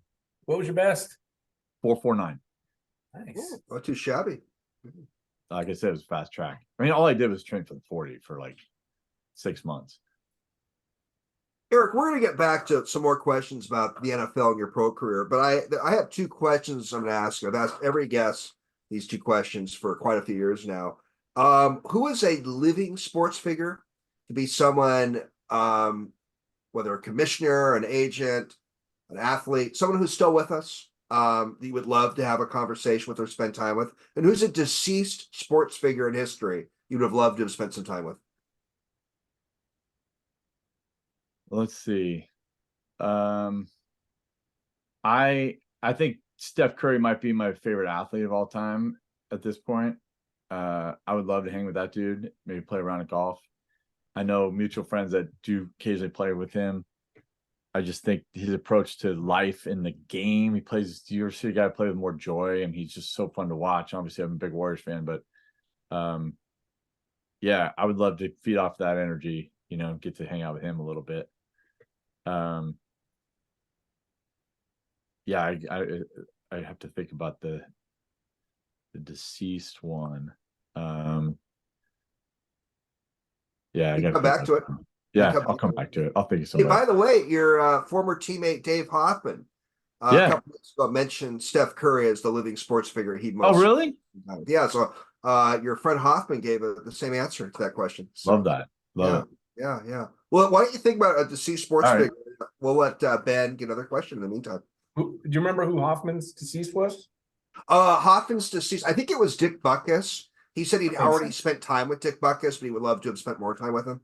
What was your best? 4:49. Nice. Not too shabby. Like I said, it was fast track. I mean, all I did was train for the 40 for like 6 months. Eric, we're going to get back to some more questions about the NFL and your pro career, but I have 2 questions I'm going to ask you. I've asked every guest these 2 questions for quite a few years now. Who is a living sports figure? To be someone, whether a commissioner, an agent, an athlete, someone who's still with us, that you would love to have a conversation with or spend time with, and who's a deceased sports figure in history you would have loved to have spent some time with? Let's see. I think Steph Curry might be my favorite athlete of all time at this point. I would love to hang with that dude, maybe play around at golf. I know mutual friends that do occasionally play with him. I just think his approach to life in the game, you're see a guy play with more joy, and he's just so fun to watch. Obviously, I'm a big Warriors fan, but yeah, I would love to feed off that energy, get to hang out with him a little bit. Yeah, I have to think about the deceased one. Yeah, I got to come back to it. Yeah, I'll come back to it. I'll think of something. Hey, by the way, your former teammate Dave Hoffman, a couple weeks ago, mentioned Steph Curry as the living sports figure he'd most. Oh, really? Yeah. So your friend Hoffman gave the same answer to that question. So, Love that. Love it. Yeah. Well, why don't you think about the C Sports All right. figure? We'll let Ben get another question in the meantime. Do you remember who Hoffman's deceased was? Hoffman's deceased. I think it was Dick Butkus. He said he'd Makes already sense. spent time with Dick Butkus, but he would love to have spent more time with him.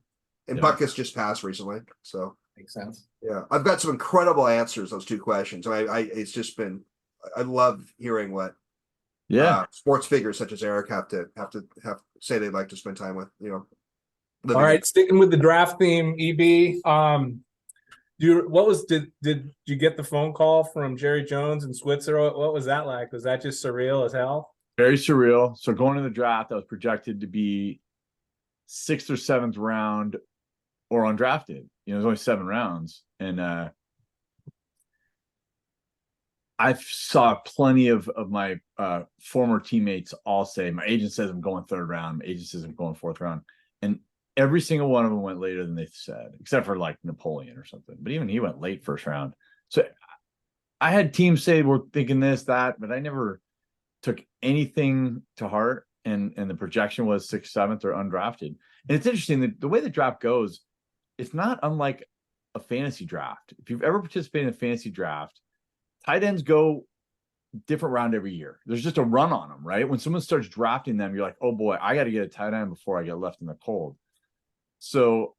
And Yeah. Butkus just passed recently, so Makes sense. yeah, I've got some incredible answers those two questions. It's just been. I love hearing what sports figures such as Eric have to say they'd like to spend time with. All right, sticking with the draft theme, EB. Did you get the phone call from Jerry Jones and Switzer? What was that like? Was that just surreal as hell? Very surreal. So going to the draft, I was projected to be 6th or 7th round or undrafted. There's only 7 rounds. And I saw plenty of my former teammates all say, my agent says I'm going 3rd round. My agent says I'm going 4th round. And every single one of them went later than they said, except for like Napoleon or something. But even he went late 1st round. So I had teams say we're thinking this, that, but I never took anything to heart. And the projection was 6th, 7th or undrafted. And it's interesting the way the draft goes, it's not unlike a fantasy draft. If you've ever participated in a fantasy draft, tight ends go different round every year. There's just a run on them, right? When someone starts drafting them, you're like, oh boy, I got to get a tight end before I get left in the cold. So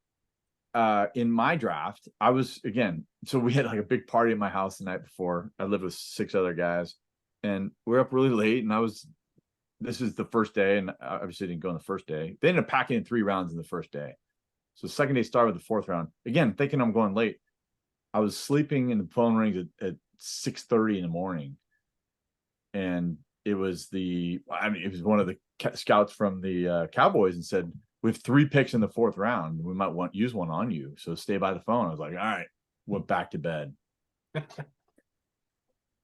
in my draft, I was, so we had like a big party at my house the night before. I lived with 6 other guys and we were up really late, and this is the first day, and I obviously didn't go on the first day. They ended up packing in 3 rounds in the first day. So the second day started with the 4th round. Again, thinking I'm going late. I was sleeping and the phone rings at 6:30 in the morning. And it was one of the scouts from the Cowboys and said, we have 3 picks in the 4th round. We might use one on you. So stay by the phone. I was like, all right, went back to bed.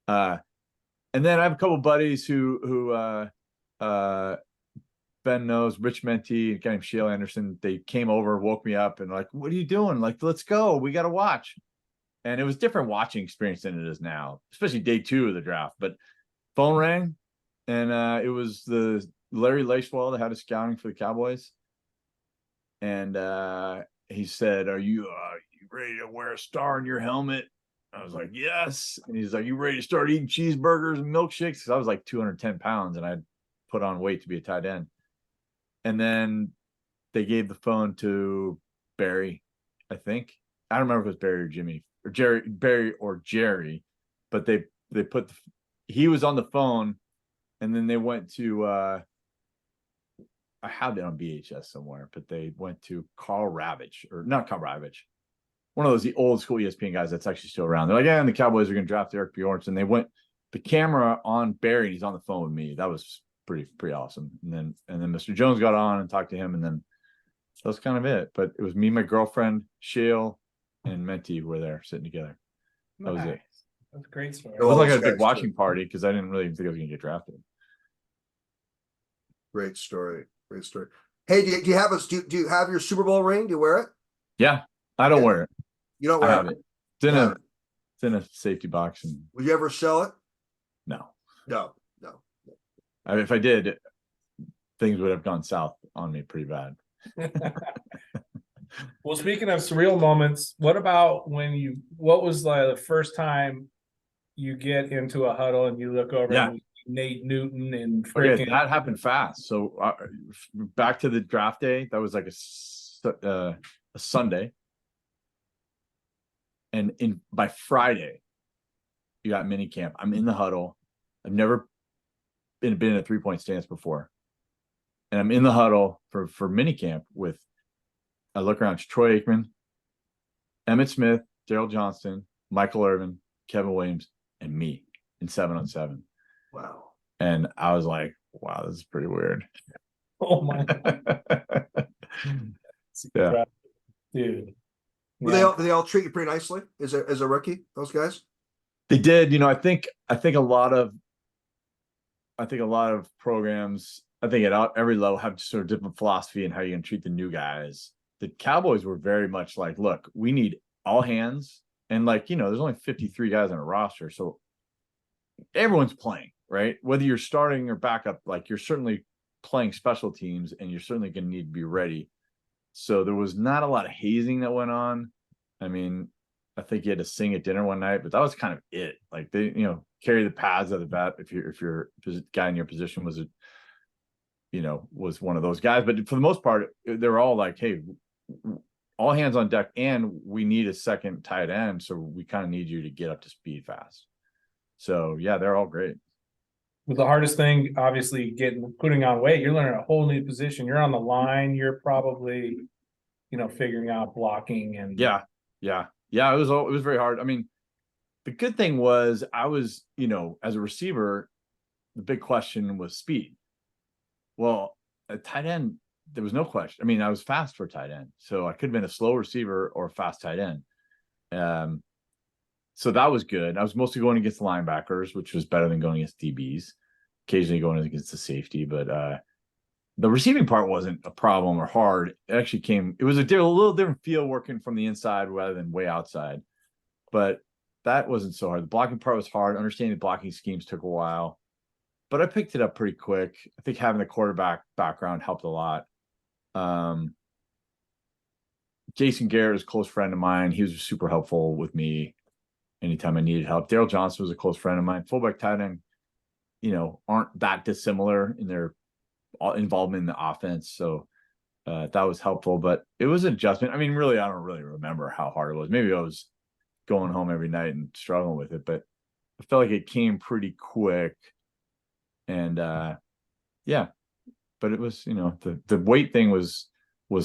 And then I have a couple buddies who Ben knows, Rich Menti, a guy named Shale Anderson. They came over, woke me up, and like, what are you doing? Like, let's go. We got to watch. And it was different watching experience than it is now, especially day 2 of the draft. But phone rang, and it was the Larry Lacewell that had a scouting for the Cowboys. And he said, are you ready to wear a star in your helmet? I was like, yes. And he's like, you ready to start eating cheeseburgers and milkshakes? Because I was like 210 pounds and I'd put on weight to be a tight end. And then they gave the phone to Barry, I think. I don't remember if it was Barry or Jimmy or Barry or Jerry, but they put he was on the phone, and then they went to I had it on VHS somewhere, but they went to Carl Ravitch, or not Carl Ravitch, one of those the old school ESPN guys that's actually still around. They're like, yeah, and the Cowboys are going to draft Eric Bjornson. They went the camera on Barry, and he's on the phone with me. That was pretty awesome. And then Mr. Jones got on and talked to him, and then that was kind of it. But it was me, my girlfriend, Shale, and Menti were there sitting together. That was it. That's a great story. It was like a big watching party because I didn't really think I was going to get drafted. Great story. Hey, do you have your Super Bowl ring? Do you wear it? Yeah, I don't wear it. You don't I wear have it. It's in a safety box. And would you ever sell it? No. I mean, if I did, things would have gone south on me pretty bad. Well, speaking of surreal moments, what was the first time you get into a huddle and you look over and Nate Newton and freaking that happened fast. So back to the draft day, that was like a Sunday. And by Friday, you got mini camp. I'm in the huddle. I've never been in a 3-point stance before. And I'm in the huddle for mini camp with, I look around, Troy Aikman, Emmitt Smith, Daryl Johnston, Michael Irvin, Kevin Williams, and me in 7-on-7. wow. And I was like, wow, this is pretty weird. Oh my God. Yeah. Dude. Well, they all treat you pretty nicely as a rookie, those guys? They did. I think a lot of programs, I think at every level have sort of different philosophy in how you're going to treat the new guys. The Cowboys were very much like, look, we need all hands. And there's only 53 guys on a roster. So everyone's playing, right? Whether you're starting or backup, you're certainly playing special teams, and you're certainly going to need to be ready So there was not a lot of hazing that went on. I mean, I think you had to sing at dinner one night, but that was kind of it. Like they, carry the pads of the vet if your guy in your position was was one of those guys. But for the most part, they were all like, hey, all hands on deck, and we need a second tight end, so we kind of need you to get up to speed fast. So yeah, they're all great. But the hardest thing, obviously, putting on weight, you're learning a whole new position. You're on the line. You're probably, figuring out blocking and yeah. It was very hard. I mean, the good thing was I was, as a receiver, the big question was speed. Well, a tight end, there was no question. I mean, I was fast for a tight end, so I could have been a slow receiver or a fast tight end. So that was good. I was mostly going against linebackers, which was better than going against DBs. Occasionally going against the safety, but the receiving part wasn't a problem or hard. It actually it was a little different feel working from the inside rather than way outside. But that wasn't so hard. The blocking part was hard. Understanding the blocking schemes took a while, but I picked it up pretty quick. I think having the quarterback background helped a lot. Jason Garrett is a close friend of mine. He was super helpful with me anytime I needed help. Daryl Johnson was a close friend of mine. Fullback, tight end, aren't that dissimilar in their involvement in the offense. So that was helpful, but it was an adjustment. I mean, really, I don't really remember how hard it was. Maybe I was going home every night and struggling with it, but I felt like it came pretty quick. And yeah, but it was, the weight thing was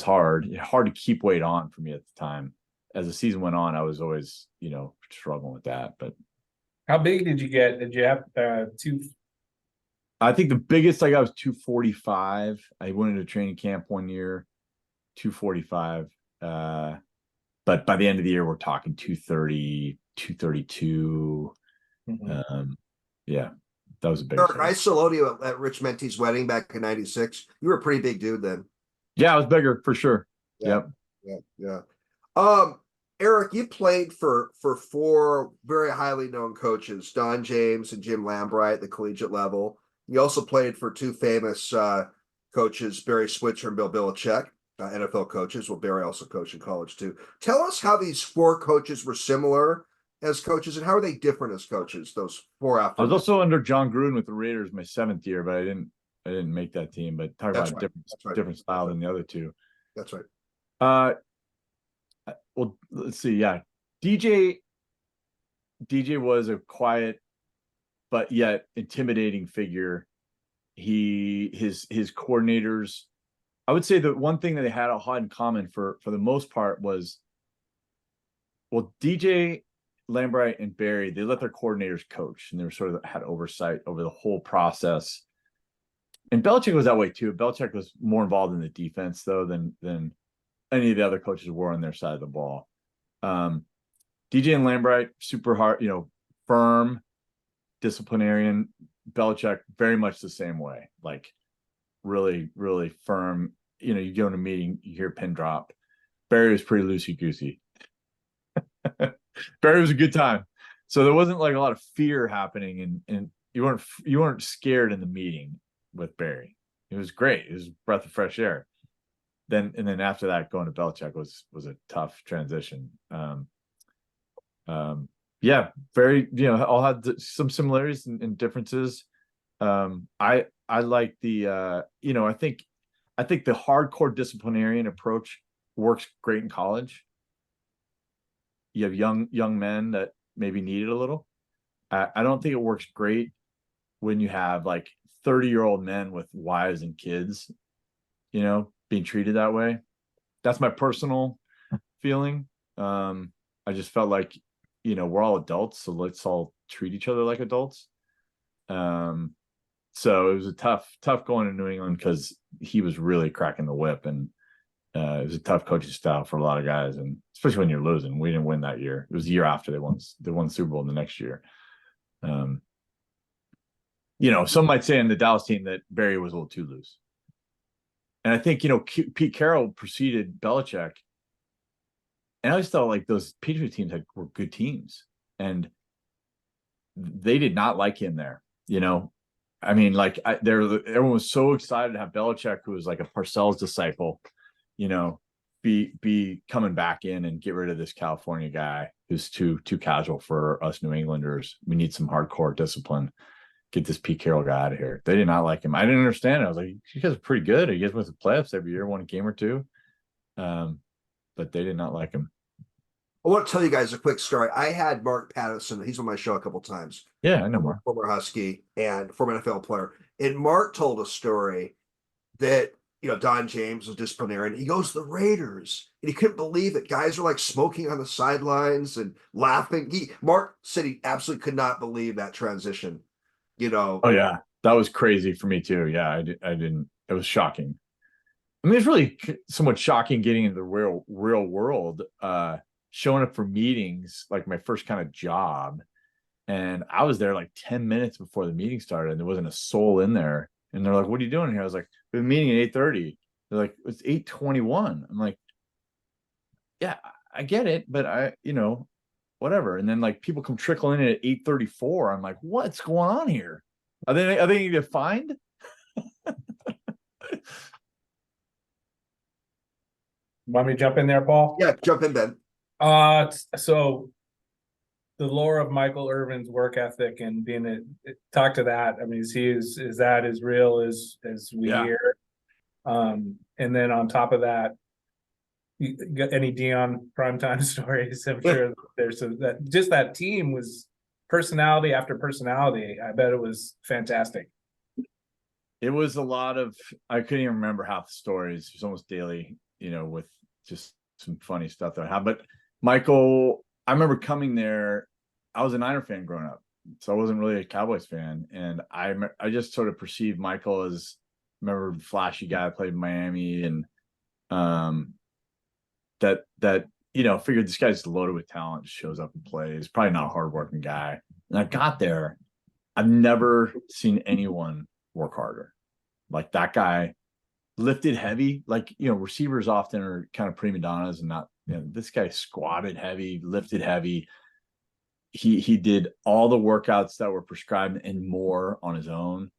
hard to keep weight on for me at the time. As the season went on, I was always, struggling with that. But how big did you get? Did you have two? I think the biggest I got was 245. I went into training camp one year, 245. But by the end of the year, we're talking 230, 232. Mm-hmm. Yeah, that was a big. Eric, I saluted you at Rich Mente's wedding back in '96. You were a pretty big dude then. Yeah, I was bigger for sure. Yeah. Yeah. Eric, you played for four very highly known coaches, Don James and Jim Lambright at the collegiate level. You also played for two famous coaches, Barry Switzer and Bill Belichick, NFL coaches. Well, Barry also coached in college too. Tell us how these four coaches were similar as coaches and how are they different as coaches, those four after. I was also under John Gruden with the Raiders my 7th year, but I didn't make that team. But talk That's about right. different style than the other two. That's right. Well, let's see. Yeah, DJ was a quiet but yet intimidating figure. His coordinators, I would say the one thing that they had in common for the most part was, well, DJ, Lambright, and Barry, they let their coordinators coach, and they were sort of had oversight over the whole process. And Belichick was that way too. Belichick was more involved in the defense though than any of the other coaches were on their side of the ball. DJ and Lambright, super hard, firm, disciplinarian. Belichick, very much the same way, like really, really firm. You go in a meeting, you hear a pin drop. Barry was pretty loosey-goosey. Barry was a good time. So there wasn't like a lot of fear happening, and you weren't scared in the meeting with Barry. It was great. It was a breath of fresh air. Then after that, going to Belichick was a tough transition. Yeah, very, all had some similarities and differences. I like the, I think the hardcore disciplinarian approach works great in college. You have young men that maybe need it a little. I don't think it works great when you have like 30-year-old men with wives and kids, being treated that way. That's my personal feeling. I just felt like, we're all adults, so let's all treat each other like adults. So it was a tough going to New England because he was really cracking the whip, and it was a tough coaching style for a lot of guys, and especially when you're losing. We didn't win that year. It was the year after they won the Super Bowl the next year. Some might say in the Dallas team that Barry was a little too loose. And I think, Pete Carroll preceded Belichick. And I always thought like those Patriots teams were good teams. And they did not like him there. I mean, like everyone was so excited to have Belichick, who was like a Parcells disciple, be coming back in and get rid of this California guy who's too casual for us New Englanders. We need some hardcore discipline. Get this Pete Carroll guy out of here. They did not like him. I didn't understand it. I was like, you guys are pretty good. You guys went to the playoffs every year, won a game or two. But they did not like him. I want to tell you guys a quick story. I had Mark Patterson. He's on my show a couple times. Yeah, I know Mark. Former Husky and former NFL player. And Mark told a story that, Don James was disciplinarian. He goes to the Raiders and he couldn't believe it. Guys were like smoking on the sidelines and laughing. Mark said he absolutely could not believe that transition. Oh yeah, that was crazy for me too. Yeah, I didn't. It was shocking. I mean, it's really somewhat shocking getting into the real world, showing up for meetings, like my first kind of job. And I was there like 10 minutes before the meeting started and there wasn't a soul in there. And they're like, what are you doing here? I was like, we've been meeting at 8:30. They're like, it's 8:21. I'm like, yeah, I get it, but whatever. And then like people come trickling in at 8:34. I'm like, what's going on here? Are they need to find? Want me to jump in there, Paul? Yeah, jump in, Ben. So the lore of Michael Irvin's work ethic and talk to that. I mean, is that as real as we hear? And then on top of that, you got any Deion primetime stories? I'm sure there's that team was personality after personality. I bet it was fantastic. It was a lot of, I couldn't even remember half the stories. It was almost daily, with just some funny stuff that I have. But Michael, I remember coming there. I was a Niner fan growing up, so I wasn't really a Cowboys fan. And I just sort of perceived Michael as, remember, the flashy guy that played in Miami, and figured this guy's loaded with talent, just shows up and plays. Probably not a hardworking guy. And I got there. I've never seen anyone work harder. Like that guy lifted heavy. Like, receivers often are kind of prima donnas and not, this guy squatted heavy, lifted heavy. He did all the workouts that were prescribed and more on his own.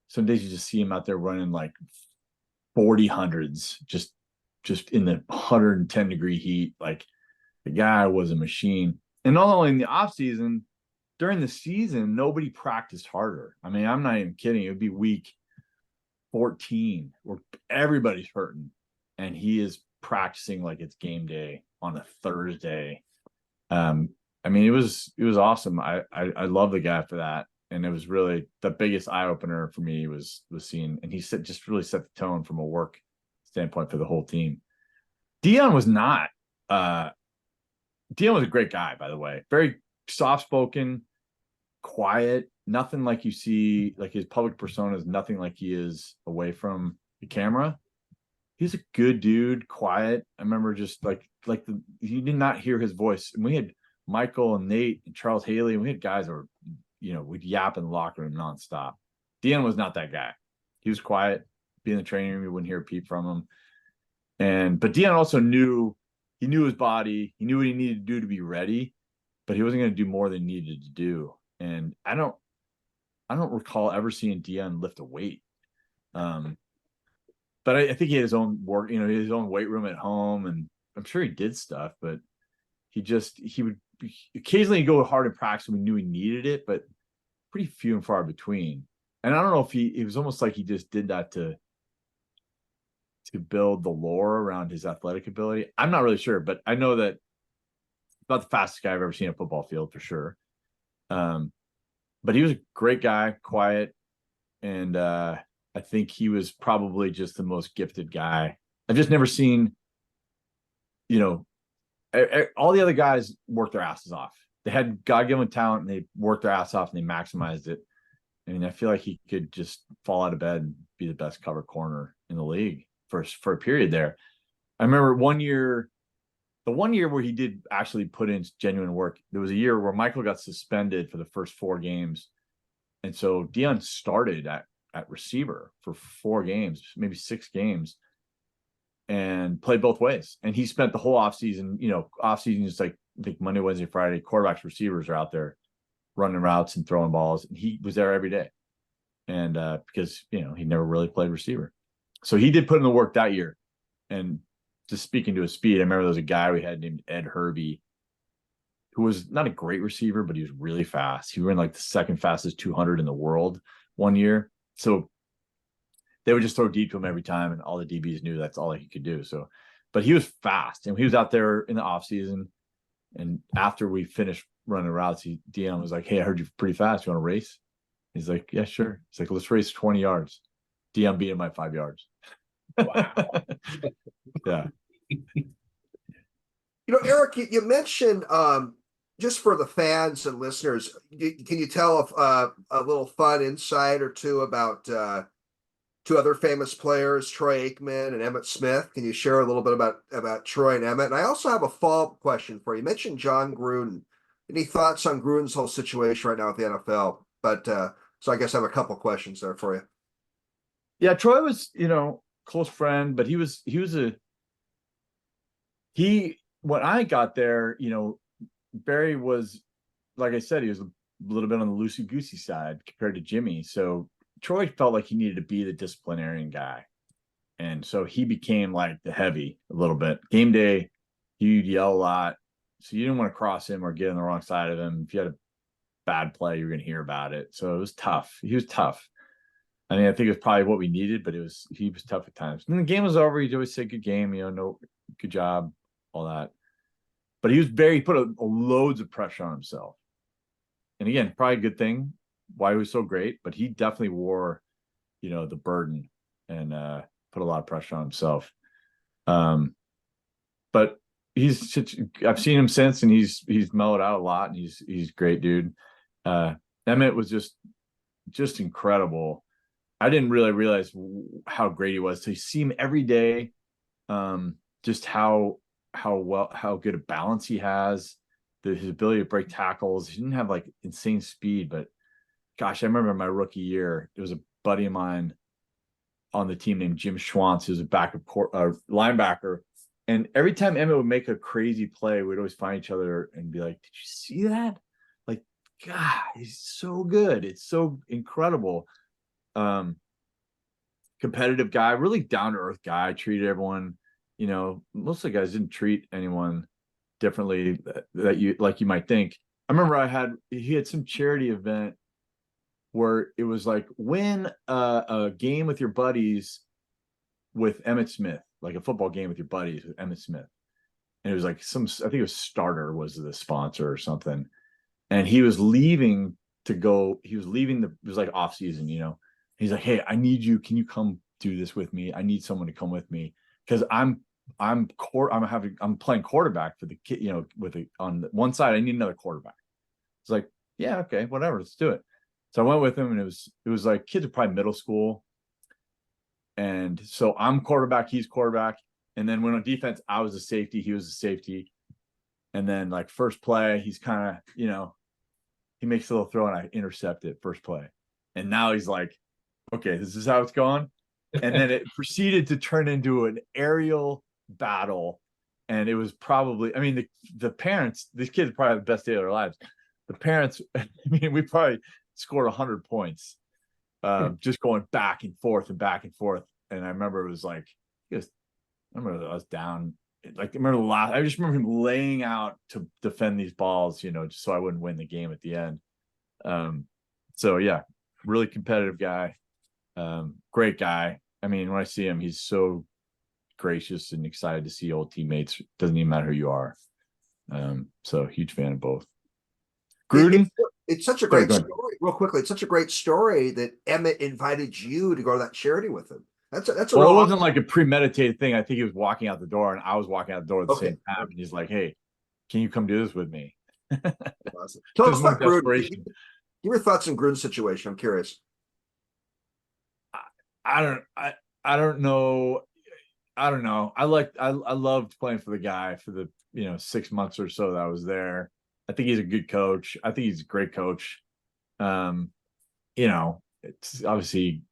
Some days you just see him out there running like 40 hundreds, just in the 110-degree heat. Like the guy was a machine. And not only in the off season, during the season, nobody practiced harder. I mean, I'm not even kidding. It would be week 14 where everybody's hurting, and he is practicing like it's game day on a Thursday. I mean, it was awesome. I love the guy for that. And it was really the biggest eye opener for me was seeing, and he really set the tone from a work standpoint for the whole team. Deion was not, Deion was a great guy, by the way, very soft-spoken, quiet, nothing like you see, like his public persona is nothing like he is away from the camera. He's a good dude, quiet. I remember just you did not hear his voice. And we had Michael and Nate and Charles Haley, and we had guys that were, we'd yap in the locker room nonstop. Deion was not that guy. He was quiet. Be in the training room, you wouldn't hear a peep from him. But Deion also knew his body. He knew what he needed to do to be ready, but he wasn't going to do more than he needed to do. And I don't recall ever seeing Deion lift a weight. But I think he had his own work, his own weight room at home, and I'm sure he did stuff, but he would occasionally go hard in practice when we knew he needed it, but pretty few and far between. And I don't know if it was almost like he just did that to build the lore around his athletic ability. I'm not really sure, but I know that about the fastest guy I've ever seen on a football field for sure. But he was a great guy, quiet, and I think he was probably just the most gifted guy. I've just never seen, all the other guys worked their asses off. They had God-given talent and they worked their ass off and they maximized it. I mean, I feel like he could just fall out of bed and be the best cover corner in the league for a period there. I remember the one year where he did actually put in genuine work. There was a year where Michael got suspended for the first 4 games. And so Deion started at receiver for 4 games, maybe 6 games, and played both ways. And he spent the whole offseason, offseason is like, I think Monday, Wednesday, Friday, quarterbacks, receivers are out there running routes and throwing balls. And he was there every day. And because, he never really played receiver. So he did put in the work that year. And just speaking to his speed, I remember there was a guy we had named Ed Herbie, who was not a great receiver, but he was really fast. He ran like the second fastest 200 in the world one year. So they would just throw deep to him every time, and all the DBs knew that's all he could do. So, but he was fast, and he was out there in the off season. And after we finished running routes, Deion was like, "Hey, I heard you're pretty fast. You want to race?" He's like, "Yeah, sure." He's like, "Let's race 20 yards." Deion beat him by 5 yards. Wow. Yeah. Eric, you mentioned just for the fans and listeners, can you tell a little fun insight or two about two other famous players, Troy Aikman and Emmitt Smith? Can you share a little bit about Troy and Emmitt? And I also have a follow-up question for you. You mentioned John Gruden. Any thoughts on Gruden's whole situation right now with the NFL? But so I guess I have a couple questions there for you. Yeah, Troy was, close friend, but when I got there, Barry was, like I said, he was a little bit on the loosey-goosey side compared to Jimmy. So Troy felt like he needed to be the disciplinarian guy. And so he became like the heavy a little bit. Game day, he'd yell a lot. So you didn't want to cross him or get on the wrong side of him. If you had a bad play, you were going to hear about it. So it was tough. He was tough. I mean, I think it was probably what we needed, but he was tough at times. And the game was over. He'd always say, "Good game, no, good job," all that. But he put loads of pressure on himself. And again, probably a good thing why he was so great, but he definitely wore, the burden and put a lot of pressure on himself. But I've seen him since, and he's mellowed out a lot, and he's a great dude. Emmitt was just incredible. I didn't really realize how great he was. So you see him every day, just how good a balance he has, his ability to break tackles. He didn't have like insane speed, but gosh, I remember my rookie year, there was a buddy of mine on the team named Jim Schwantz, who's a linebacker. And every time Emmitt would make a crazy play, we'd always find each other and be like, "Did you see that? Like, God, he's so good. It's so incredible." Competitive guy, really down to earth guy, treated everyone, most of the guys didn't treat anyone differently that you might think. I remember he had some charity event where it was like, win a game with your buddies with Emmitt Smith, like a football game with your buddies with Emmitt Smith. And it was like I think it was Starter was the sponsor or something. And he was leaving it was like off season, He's like, "Hey, I need you. Can you come do this with me? I need someone to come with me because I'm playing quarterback for the kid, on one side. I need another quarterback." It's like, "Yeah, okay, whatever, let's do it." So I went with him, and it was like kids are probably middle school, and so I'm quarterback, he's quarterback, and then when on defense, I was a safety, he was a safety, and then like first play, he's kind of he makes a little throw and I intercept it first play, and now he's like, "Okay, this is how it's going." And then it proceeded to turn into an aerial battle. And it was probably, I mean, the parents, these kids probably have the best day of their lives. The parents, I mean, we probably scored 100 points, just going back and forth and back and forth. And I remember it was like, I remember I was down. Like, I just remember him laying out to defend these balls, just so I wouldn't win the game at the end. So yeah, really competitive guy. Great guy. I mean, when I see him, he's so gracious and excited to see old teammates. Doesn't even matter who you are. So huge fan of both. Gruden. It's such a great story. Real quickly, it's such a great story that Emmitt invited you to go to that charity with him. That's it wasn't like a premeditated thing. I think he was walking out the door, and I was walking out the door at the same time. And he's like, "Hey, can you come do this with me?" Awesome. Tell us about Gruden. Give your thoughts on Gruden's situation. I'm curious. I don't know. I don't know. I loved playing for the guy for the 6 months or so that I was there. I think he's a good coach. I think he's a great coach. It's obviously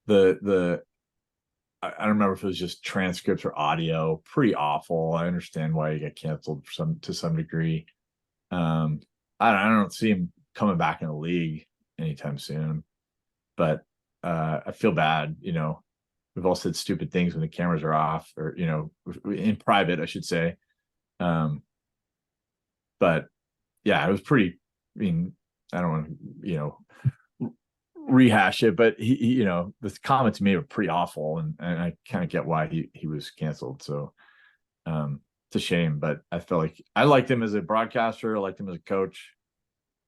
I don't remember if it was just transcripts or audio. Pretty awful. I understand why he got canceled to some degree. I don't see him coming back in the league anytime soon. But I feel bad, we've all said stupid things when the cameras are off, or, you know, in private, I should say. But yeah, it was pretty, I mean, I don't want to, you know, rehash it, but he you know, the comments made were pretty awful, and I kind of get why he was canceled. So it's a shame, but I felt like I liked him as a broadcaster, I liked him as a coach.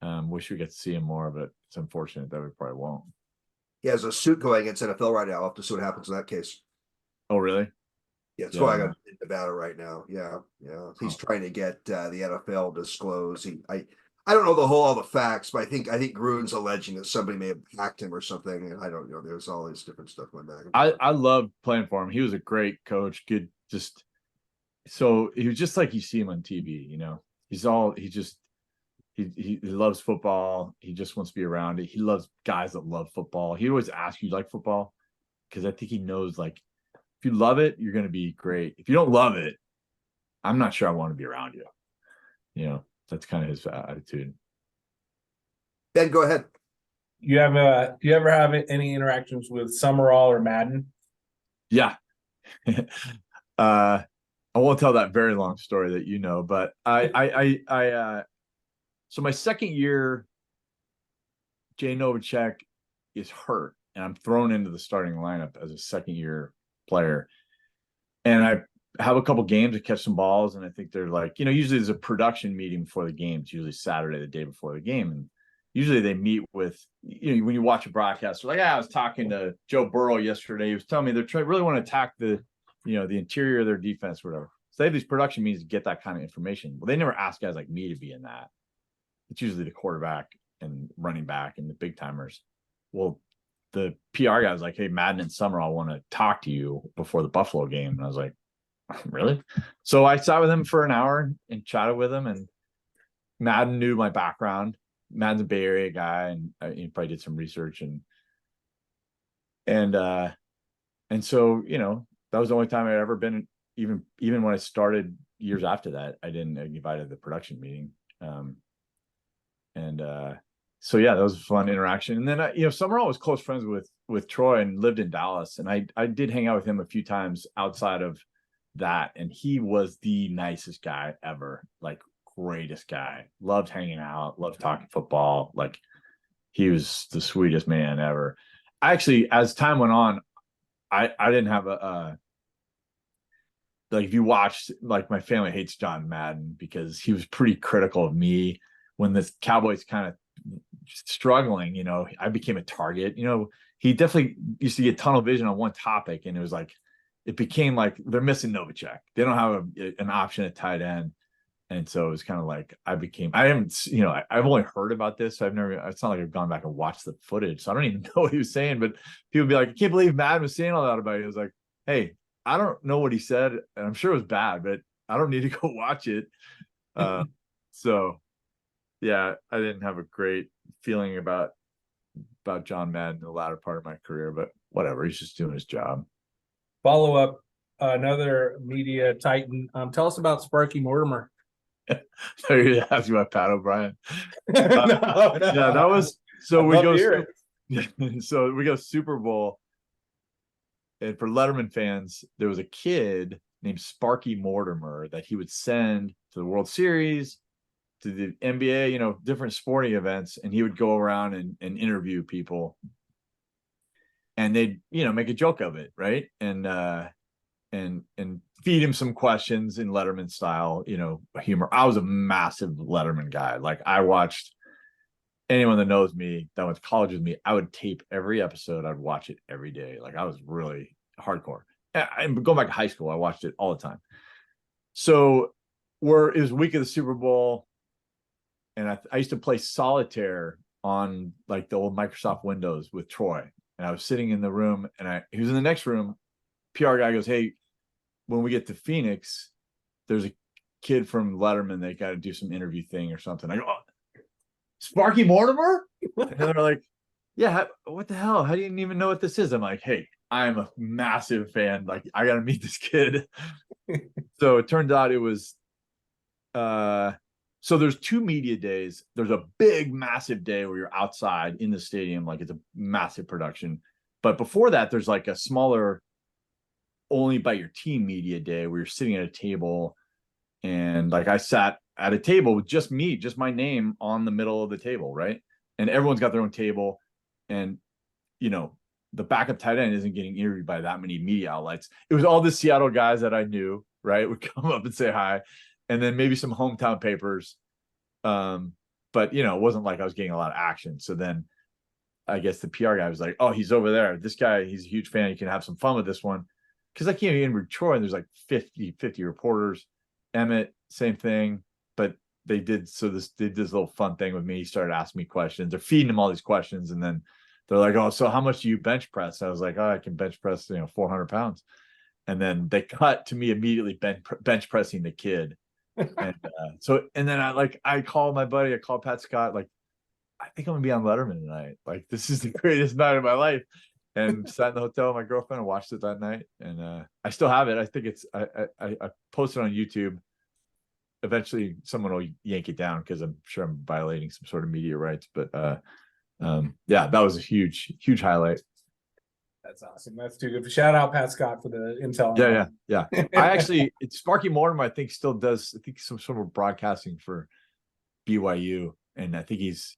Wish we get to see him more, but it's unfortunate that we probably won't. He has a suit going against NFL right now. I'll have to see what happens in that case. Oh, really? Yeah, it's Yeah. going on in Nevada right now. Yeah. He's trying to get the NFL disclosed. I don't know all the facts, but I think Gruden's alleging that somebody may have hacked him or something, and I don't know. There's all this different stuff going back. I loved playing for him. He was a great coach. Good, just so he was just like you see him on TV. You know, he loves football. He just wants to be around it. He loves guys that love football. He always asks you like football, because I think he knows, like, if you love it, you're going to be great. If you don't love it, I'm not sure I want to be around you. You know, that's kind of his attitude. Ben, go ahead. Do you ever have any interactions with Summerall or Madden? Yeah. I won't tell that very long story that you know, but so my second year, Jay Novacek is hurt, and I'm thrown into the starting lineup as a second year player. And I have a couple games to catch some balls, and I think they're like, you know, usually there's a production meeting before the game. It's usually Saturday, the day before the game. And usually they meet with, you know, when you watch a broadcast, like, I was talking to Joe Burrow yesterday. He was telling me they're really want to attack the, you know, the interior of their defense, whatever. So they have these production meetings to get that kind of information. Well, they never ask guys like me to be in that. It's usually the quarterback and running back and the big timers. Well, the PR guy was like, hey, Madden and Summerall want to talk to you before the Buffalo game. And I was like, really? So I sat with him for an hour and chatted with him, and Madden knew my background. Madden's a Bay Area guy, and he probably did some research, and so, you know, that was the only time I'd ever been, even when I started years after that, I didn't get invited to the production meeting. So yeah, that was a fun interaction. And then you know, Summerall was close friends with Troy and lived in Dallas, and I did hang out with him a few times outside of that, and he was the nicest guy ever, like, greatest guy. Loved hanging out, loved talking football. Like, he was the sweetest man ever. Actually, as time went on, I didn't have like, if you watched, like, my family hates John Madden because he was pretty critical of me when the Cowboys kind of struggling. You know, I became a target. You know, he definitely used to get tunnel vision on one topic, and it became like they're missing Novacek. They don't have an option at tight end. And so it was kind of like I've only heard about this. It's not like I've gone back and watched the footage. So I don't even know what he was saying, but people be like, I can't believe Madden was saying all that about you. It was like, hey, I don't know what he said, and I'm sure it was bad, but I don't need to go watch it. So yeah, I didn't have a great feeling about John Madden in the latter part of my career, but whatever. He's just doing his job. Follow up, another media titan. Tell us about Sparky Mortimer. So you're asking about Pat O'Brien. No. Yeah, that was so we go Super Bowl, and for Letterman fans, there was a kid named Sparky Mortimer that he would send to the World Series, to the NBA, you know, different sporting events, and he would go around and interview people, and they'd, you know, make a joke of it, right? And feed him some questions in Letterman style, you know, humor. I was a massive Letterman guy. Like, I watched, anyone that knows me, that went to college with me, I would tape every episode. I'd watch it every day. Like, I was really hardcore. And going back to high school, I watched it all the time. So it was week of the Super Bowl, and I used to play solitaire on, like, the old Microsoft Windows with Troy. And I was sitting in the room, and he was in the next room. PR guy goes, hey, when we get to Phoenix, there's a kid from Letterman. They got to do some interview thing or something. I go, oh, Sparky Mortimer? And they're like, yeah, what the hell? How do you even know what this is? I'm like, hey, I'm a massive fan. Like, I got to meet this kid. So it turned out it was, so there's 2 media days. There's a big, massive day where you're outside in the stadium. Like, it's a massive production. But before that, there's like a smaller only by your team media day where you're sitting at a table, and like I sat at a table with just me, just my name on the middle of the table, right? And everyone's got their own table, and the backup tight end isn't getting interviewed by that many media outlets. It was all the Seattle guys that I knew, right, would come up and say hi, and then maybe some hometown papers. But it wasn't like I was getting a lot of action. So then I guess the PR guy was like, "Oh, he's over there. This guy, he's a huge fan. You can have some fun with this one." Because I came in with Troy, and there's like 50 reporters. Emmitt, same thing. But they did this little fun thing with me. He started asking me questions. They're feeding him all these questions, and then they're like, "Oh, so how much do you bench press?" I was like, "Oh, I can bench press 400 pounds." And then they cut to me immediately bench pressing the kid. And then I called my buddy. I called Pat Scott. Like, I think I'm gonna be on Letterman tonight. Like, this is the greatest night of my life. And sat in the hotel with my girlfriend and watched it that night. And I still have it. I think I posted on YouTube. Eventually, someone will yank it down because I'm sure I'm violating some sort of media rights. But yeah, that was a huge highlight. That's awesome. That's too good. Shout out Pat Scott for the intel. Yeah. I actually, Sparky Mortimer, I think, still does. I think some sort of broadcasting for BYU, and I think he's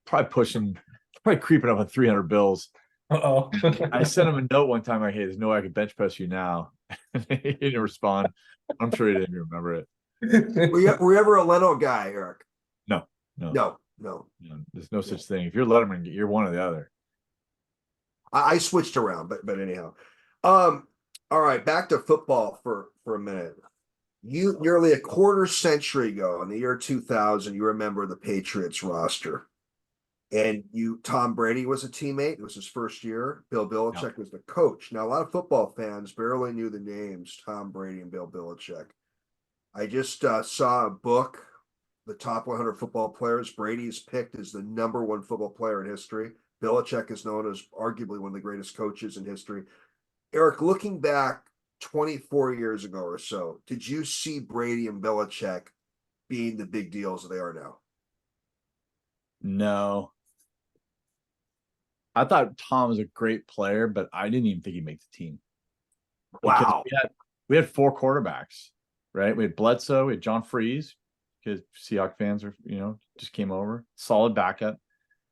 probably creeping up on 300 bills. Uh-oh. I sent him a note one time like, "Hey, there's no way I could bench press you now." He didn't respond. I'm sure he didn't remember it. Were you ever a Leno guy, Eric? No. There's no such thing. If you're Letterman, you're one or the other. I switched around, but anyhow. All right, back to football for a minute. You nearly a quarter century ago, in the year 2000, you remember the Patriots roster. And Tom Brady was a teammate. It was his first year. Bill Belichick was the coach. Now, a lot of football fans barely knew the names Tom Brady and Bill Belichick. I just saw a book, The Top 100 Football Players. Brady is picked as the #1 football player in history. Belichick is known as arguably one of the greatest coaches in history. Eric, looking back 24 years ago or so, did you see Brady and Belichick being the big deals that they are now? No. I thought Tom was a great player, but I didn't even think he'd make the team. Wow. We had 4 quarterbacks, right? We had Bledsoe, we had John Freeze, because Seahawks fans are, just came over. Solid backup.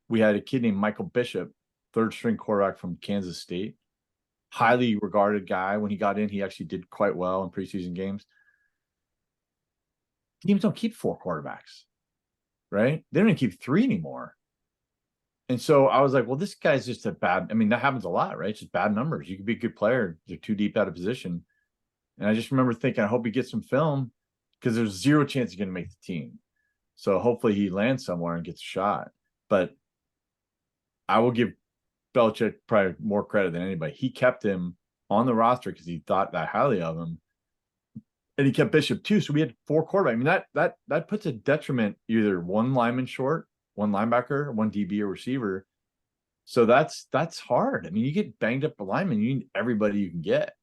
We had a kid named Michael Bishop, 3rd string quarterback from Kansas State. Highly regarded guy. When he got in, he actually did quite well in preseason games. Teams don't keep 4 quarterbacks, right? They don't even keep 3 anymore. And so I was like, well, this guy's just that happens a lot, right? It's just bad numbers. You could be a good player. You're too deep out of position. And I just remember thinking, I hope he gets some film because there's 0 chance he's going to make the team. So hopefully he lands somewhere and gets a shot. But I will give Belichick probably more credit than anybody. He kept him on the roster because he thought that highly of him. And he kept Bishop too. So we had 4 quarterbacks. That puts a detriment, either 1 lineman short, 1 linebacker, 1 DB or receiver. So that's hard. You get banged up a lineman, you need everybody you can get.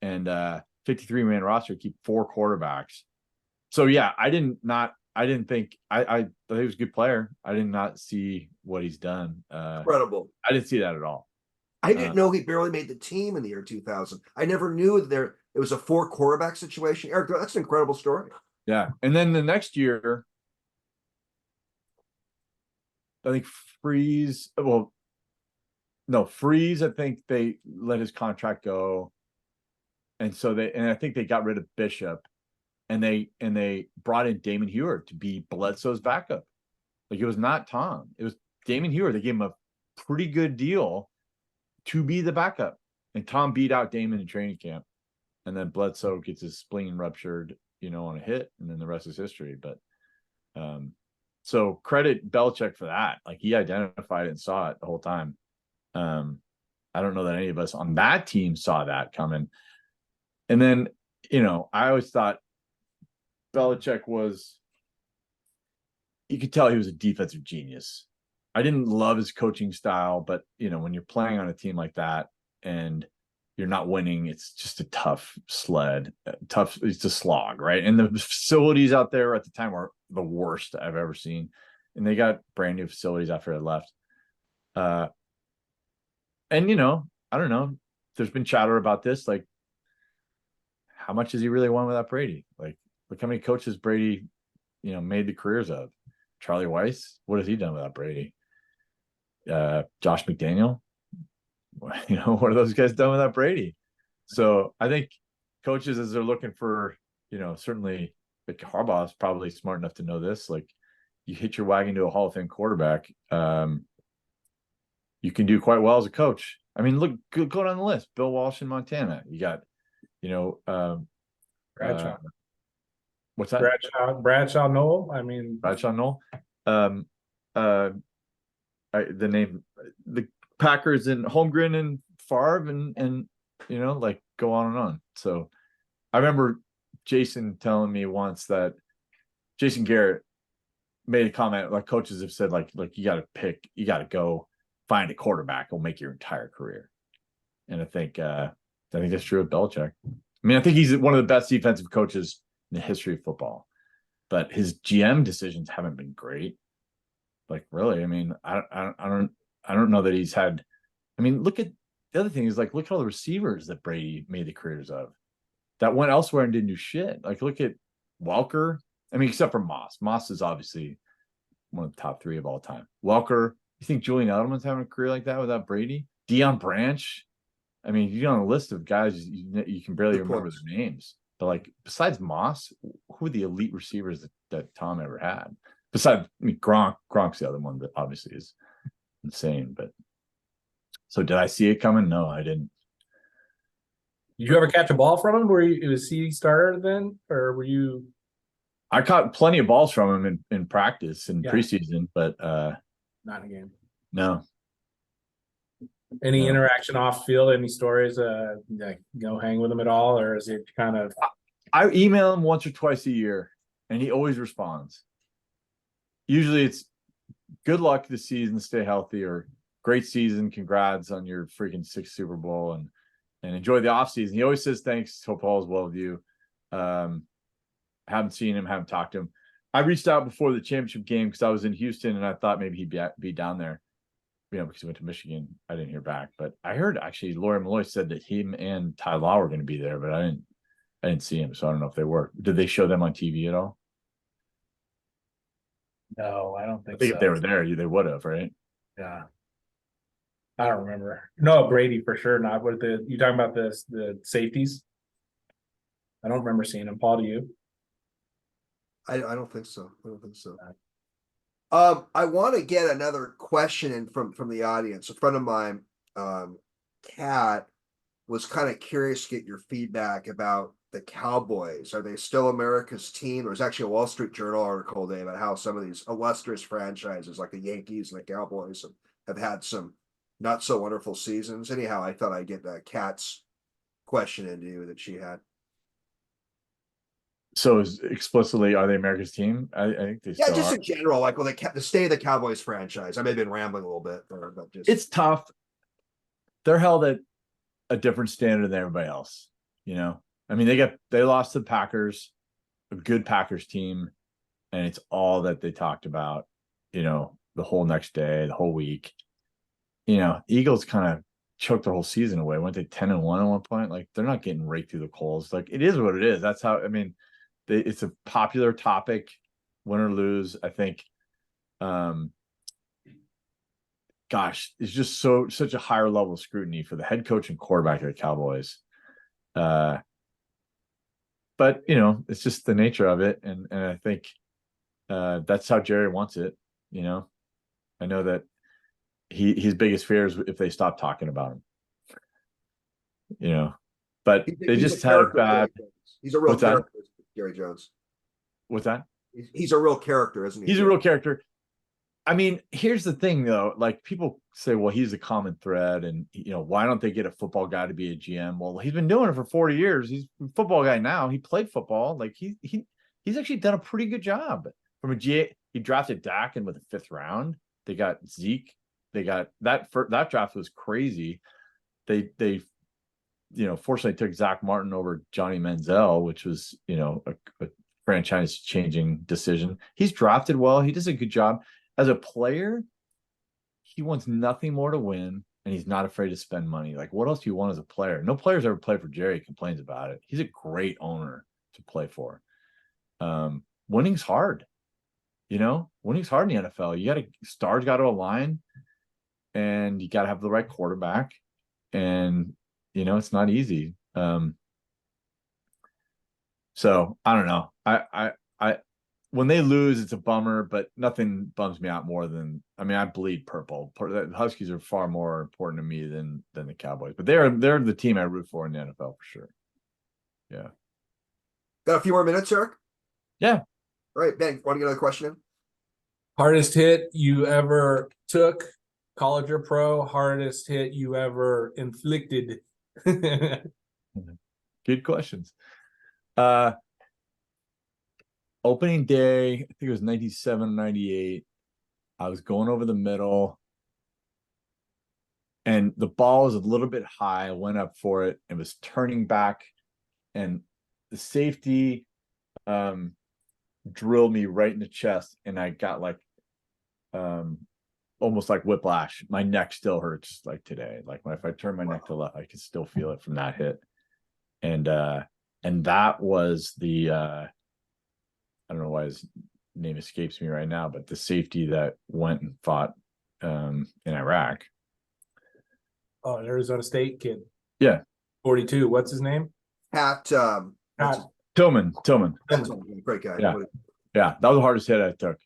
And 53-man roster, keep 4 quarterbacks. So yeah, I think he was a good player. I did not see what he's done. Incredible. I didn't see that at all. I didn't know he barely made the team in the year 2000. I never knew that it was a 4 quarterback situation. Eric, that's an incredible story. Yeah. And then the next year, I think Freeze, I think they let his contract go. And so I think they got rid of Bishop, and they brought in Damon Huard to be Bledsoe's backup. Like, it was not Tom. It was Damon Huard. They gave him a pretty good deal to be the backup. And Tom beat out Damon in training camp. And then Bledsoe gets his spleen ruptured, on a hit, and then the rest is history. But so credit Belichick for that. Like, he identified it and saw it the whole time. I don't know that any of us on that team saw that coming. And then, I always thought Belichick you could tell he was a defensive genius. I didn't love his coaching style, but, when you're playing on a team like that and you're not winning, it's just a tough sled. It's a slog, right? And the facilities out there at the time were the worst I've ever seen. And they got brand new facilities after I left. And, I don't know. there's been chatter about this, like, how much has he really won without Brady? Like, look how many coaches Brady, made the careers of. Charlie Weiss, what has he done without Brady? Josh McDaniel, what are those guys done without Brady? So I think coaches, as they're looking for, certainly like Harbaugh is probably smart enough to know this. Like, you hit your wagon to a Hall of Fame quarterback, you can do quite well as a coach. I mean, look, go down the list. Bill Walsh in Montana. You got, Bradshaw. What's that? Bradshaw Noel. I mean, Bradshaw Noel. The Packers and Holmgren and Favre and like, go on and on. So I remember Jason telling me once that Jason Garrett made a comment, like, coaches have said, like you got to go find a quarterback who'll make your entire career. And I think that's true of Belichick. I mean, I think he's one of the best defensive coaches in the history of football, but his GM decisions haven't been great. Like, really, I mean, I don't know that he's had. I mean, look at the other thing is, like, look at all the receivers that Brady made the careers of that went elsewhere and didn't do shit. Like, look at Welker. I mean, except for Moss. Moss is obviously one of the top 3 of all time. Welker. You think Julian Edelman's having a career like that without Brady? Deion Branch. I mean, you're on a list of guys you can barely remember their names. But, like, besides Moss, who are the elite receivers that Tom ever had? Besides, I mean, Gronk's the other one that obviously is insane. But so, did I see it coming? No, I didn't. Did you ever catch a ball from him? Was he starter then, or were you? I caught plenty of balls from him in practice and preseason, but not in a game. No. Any interaction off field? Any stories? Like, hang with him at all, or is it kind of? I email him once or twice a year, and he always responds. Usually, it's good luck this season, stay healthy, or great season, congrats on your freaking 6th Super Bowl, and enjoy the offseason. He always says thanks. Hope all is well with you. Haven't seen him, haven't talked to him. I reached out before the championship game because I was in Houston, and I thought maybe he'd be down there. Because he went to Michigan. I didn't hear back, but I heard actually Lori Malloy said that him and Ty Law were going to be there, but I didn't see him, so I don't know if they were. Did they show them on TV at all? No, I don't think. I think so. If they were there, they would have, right? Yeah, I don't remember. No, Brady for sure not. What you talking about? The safeties? I don't remember seeing them. Paul, do you? I don't think so. I want to get another question in from the audience. A friend of mine, Kat, was kind of curious to get your feedback about the Cowboys. Are they still America's team? There was actually a Wall Street Journal article today about how some of these illustrious franchises like the Yankees and the Cowboys have had some not so wonderful seasons. Anyhow, I thought I'd get Kat's question into you that she had. So explicitly, are they America's team? I think they still just are. In general, like, well, they kept the stay of the Cowboys franchise. I may have been rambling a little bit, but just it's tough. They're held at a different standard than everybody else. I mean, they lost to the Packers, a good Packers team, and it's all that they talked about. The whole next day, the whole week. Eagles kind of choked their whole season away. Went to 10-1 at one point. Like, they're not getting raked through the coals. Like, it is what it is. That's how. I mean. It's a popular topic, win or lose. I think, it's just such a higher level of scrutiny for the head coach and quarterback of the Cowboys. But it's just the nature of it, and I think that's how Jerry wants it. I know that his biggest fear is if they stop talking about him. But they just had a bad. He's a real character. Jerry Jones. What's that? He's a real character, isn't he? He's a real character. I mean, here's the thing, though. Like, people say, well, he's a common thread, and why don't they get a football guy to be a GM? Well, he's been doing it for 40 years. He's a football guy now. He played football. Like, he's actually done a pretty good job. From a GA, he drafted Dak in with the 5th round. They got Zeke. They got that draft was crazy. They fortunately took Zach Martin over Johnny Manziel, which was, a franchise-changing decision. He's drafted well. He does a good job. As a player, he wants nothing more to win, and he's not afraid to spend money. Like, what else do you want as a player? No player's ever played for Jerry complains about it. He's a great owner to play for. Winning's hard. Winning's hard in the NFL. Stars got to align, and you got to have the right quarterback, and it's not easy. So I don't know. I when they lose, it's a bummer, but nothing bums me out more than, I bleed purple. The Huskies are far more important to me than the Cowboys, but they're the team I root for in the NFL for sure. Yeah. Got a few more minutes, Eric? Yeah. All right, Ben, want to get another question in? Hardest hit you ever took, college or pro? Hardest hit you ever inflicted? Good questions. Opening day, I think it was 97, 98. I was going over the middle, and the ball was a little bit high. I went up for it and was turning back, and the safety drilled me right in the chest, and I got like almost like whiplash. My neck still hurts like today. Like if I turn my neck to left, I can still feel it from that hit. And that was the I don't know why his name escapes me right now, but the safety that went and fought in Iraq. Oh, an Arizona State kid. Yeah. 42. What's his name? Pat Tillman. Great guy. Yeah. Yeah, that was the hardest hit I took.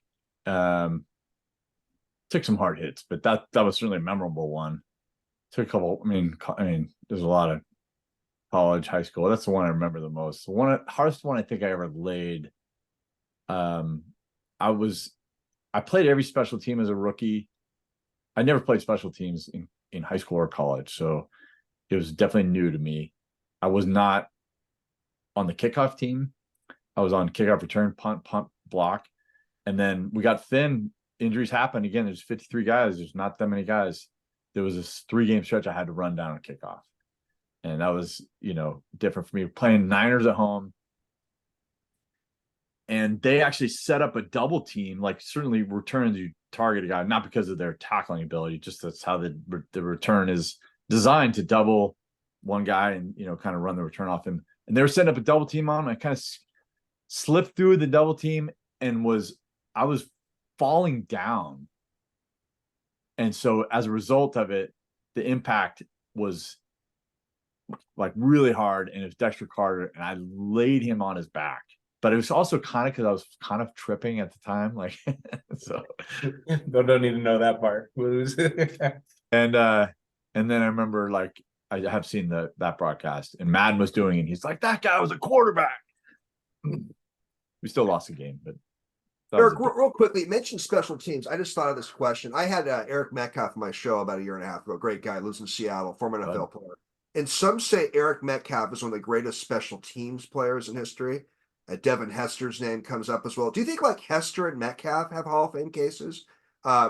Took some hard hits, but that was certainly a memorable one. Took a couple. There's a lot of college, high school. That's the one I remember the most. The hardest one I think I ever laid. I played every special team as a rookie. I never played special teams in high school or college, so it was definitely new to me. I was not on the kickoff team. I was on kickoff return, punt, block, and then we got thin. Injuries happen again. There's 53 guys. There's not that many guys. There was this 3-game stretch I had to run down on kickoff, and that was different for me. Playing Niners at home. And they actually set up a double team, like certainly returns you target a guy, not because of their tackling ability, just that's how the return is designed to double one guy and, kind of run the return off him. And they were setting up a double team on him. I kind of slipped through the double team and I was falling down. And so as a result of it, the impact was like really hard, and it was Dexter Carter, and I laid him on his back. But it was also kind of because I was kind of tripping at the time, like so. Don't need to know that part. And then I remember, like, I have seen that broadcast, and Madden was doing it. And he's like, "That guy was a quarterback." We still lost the game, but Eric, real quickly, you mentioned special teams. I just thought of this question. I had Eric Metcalf on my show about a year and a half ago. Great guy, lives in Seattle, former NFL player. And some say Eric Metcalf is one of the greatest special teams players in history. Devin Hester's name comes up as well. Do you think like Hester and Metcalf have Hall of Fame cases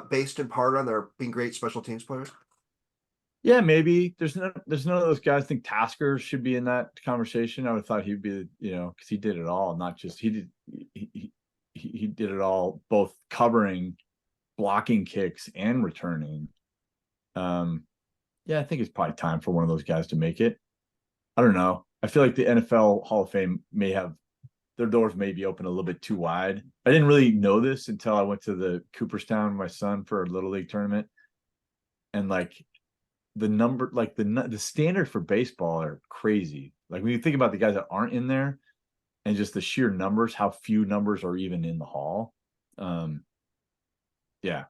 based in part on their being great special teams players? Yeah, maybe. There's none of those guys. I think Tasker should be in that conversation. I would have thought he'd be, because he did it all, not just he did it all, both covering, blocking kicks, and returning. Yeah, I think it's probably time for one of those guys to make it. I don't know. I feel like the NFL Hall of Fame may have their doors may be open a little bit too wide. I didn't really know this until I went to the Cooperstown with my son for a Little League tournament. And like the number, like the standard for baseball are crazy. Like when you think about the guys that aren't in there and just the sheer numbers, how few numbers are even in the hall. Yeah.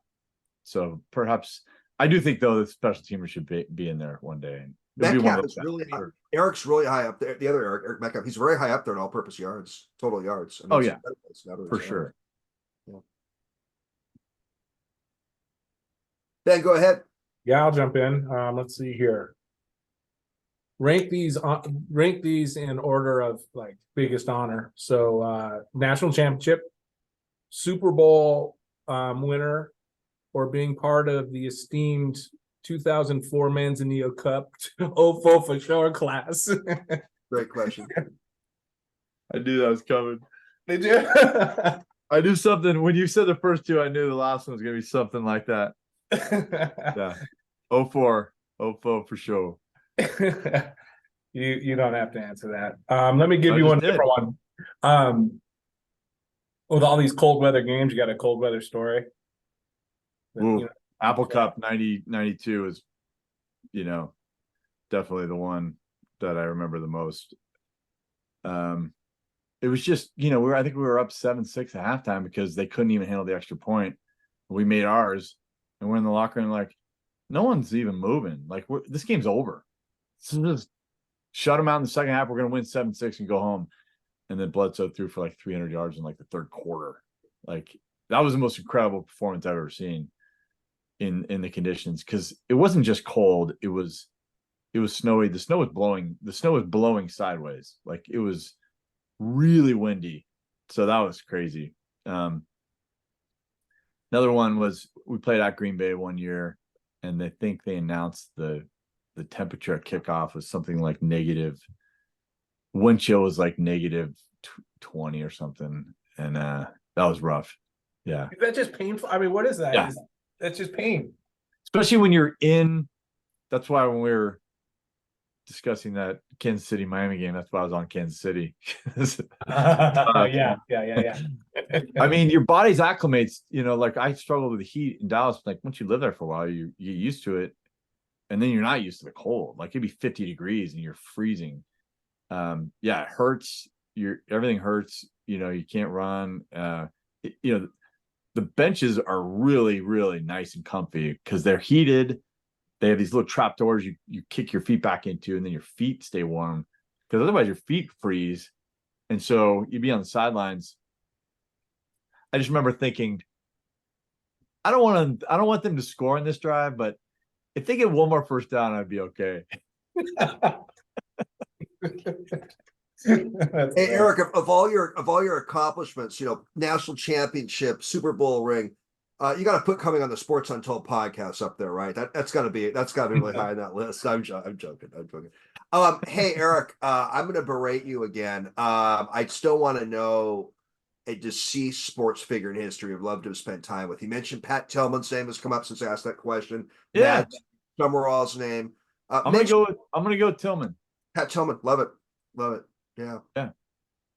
So perhaps I do think though that special teamers should be in there one day. Metcalf is really high. Eric's really high up there. The other Eric Metcalf, he's very high up there in all-purpose yards, total yards. Oh yeah, for sure. Yeah. Ben, go ahead. Yeah, I'll jump in. Let's see here. Rank these in order of like biggest honor. So national championship, Super Bowl winner, or being part of the esteemed 2004 Manzanillo Cup 04 for sure class. Great question. I knew that was coming. Did you? I knew something when you said the first two. I knew the last one was gonna be something like that. Yeah, 04. Ofo for sure. You don't have to answer that. Let me give I you just one did. different one. With all these cold weather games, you got a cold weather story. Ooh, Apple Cup 92 is, definitely the one that I remember the most. It was just, I think we were up 7-6 at halftime because they couldn't even handle the extra point. We made ours, and we're in the locker room like, no one's even moving. Like, this game's over. So just shut them out in the second half. We're going to win 7-6 and go home. And then Bledsoe threw for like 300 yards in like the third quarter. Like, that was the most incredible performance I've ever seen in the conditions, because it wasn't just cold. It was snowy. The snow was blowing sideways. Like, it was really windy. So that was crazy. Another one was, we played at Green Bay one year, and I think they announced the temperature at kickoff was something like negative. Wind chill was like negative 20 or something, and that was rough. Yeah. Is that just painful? I mean, what is that? Yeah. That's just pain. Especially when you're in. That's why when we were discussing that Kansas City Miami game, that's why I was on Kansas City. Yeah. I mean, your body's acclimates, like I struggled with the heat in Dallas. Like, once you live there for a while, you get used to it, and then you're not used to the cold. Like, it'd be 50 degrees and you're freezing. It hurts. Everything hurts. You can't run. The benches are really, really nice and comfy because they're heated. They have these little trap doors you kick your feet back into, and then your feet stay warm, because otherwise your feet freeze. And so you'd be on the sidelines. I just remember thinking, I don't want them to score in this drive, but if they get one more first down, I'd be okay. Hey, Eric, of all your accomplishments, national championship, Super Bowl ring, you got to put coming on the Sports Untold podcast up there, right? That's got to be really high on that list. I'm joking. Hey, Eric, I'm going to berate you again. I still want to know a deceased sports figure in history I'd love to have spent time with. You mentioned Pat Tillman's name has come up since I asked that question. Yeah. Matt Summerall's name. I'm gonna go with Tillman. Pat Tillman, love it. Yeah.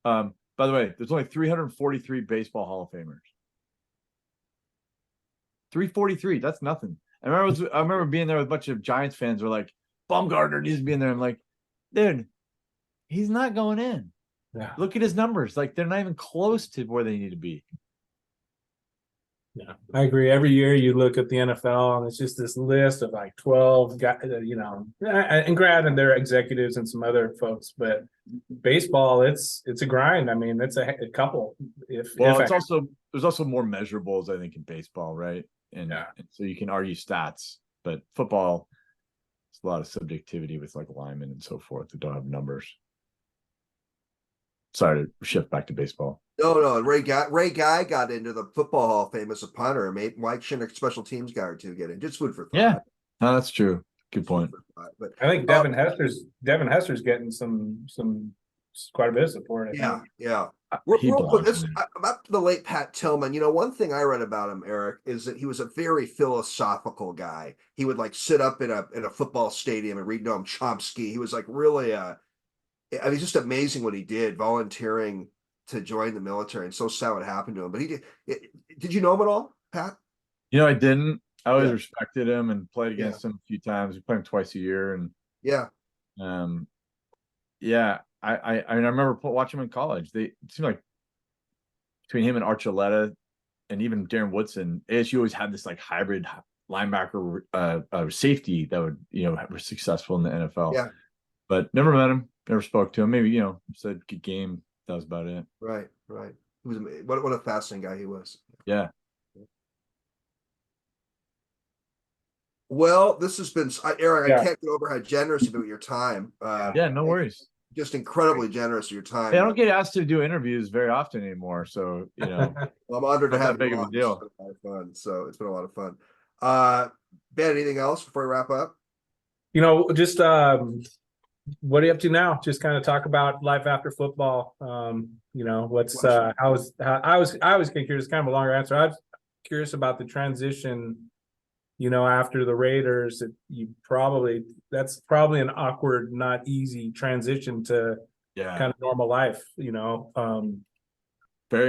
By the way, there's only 343 baseball Hall of Famers. 343, that's nothing. I remember being there with a bunch of Giants fans who were like, Baumgartner needs to be in there. I'm like, dude, he's not going in. Yeah. Look at his numbers. Like, they're not even close to where they need to be. Yeah, I agree. Every year you look at the NFL and it's just this list of like 12 guys, and granted they're executives and some other folks, but baseball, it's a grind. I mean, it's a couple. There's also more measurables, I think, in baseball, right? And so you can argue stats, but football, it's a lot of subjectivity with like linemen and so forth that don't have numbers. Sorry to shift back to baseball. No. Ray Guy got into the Football Hall of Fame as a punter. Why shouldn't a special teams guy or two get in? Just food for thought. Yeah, no, that's true. Good point. But I think Devin Hester's getting some quite a bit of support. Yeah. Real quick, I'm up to the late Pat Tillman. One thing I read about him, Eric, is that he was a very philosophical guy. He would like sit up in a football stadium and read Noam Chomsky. He was like really it's just amazing what he did, volunteering to join the military, and so sad what happened to him. But he did you know him at all, Pat? I didn't. I always respected him and played against him a few times. We played him twice a year, and I remember watching him in college. It seemed like between him and Archuleta and even Darren Woodson, ASU always had this like hybrid linebacker safety that would were successful in the NFL. Yeah, but never met him, never spoke to him. Maybe said good game. That was about it. Right. He was what a fascinating guy he was. Yeah. Well, this has been Eric. I can't get over how generous you've been with your time. No worries. Just incredibly generous with your time. Hey, I don't get asked to do interviews very often anymore, so well, I'm honored to have big of a deal. It's been a lot of fun. So it's been a lot of fun. Ben, anything else before we wrap up? Just what are you up to now? Just kind of talk about life after football. What's I was curious, kind of a longer answer. I was curious about the transition after the Raiders, that's probably an awkward, not easy transition to kind of normal life, Very Talk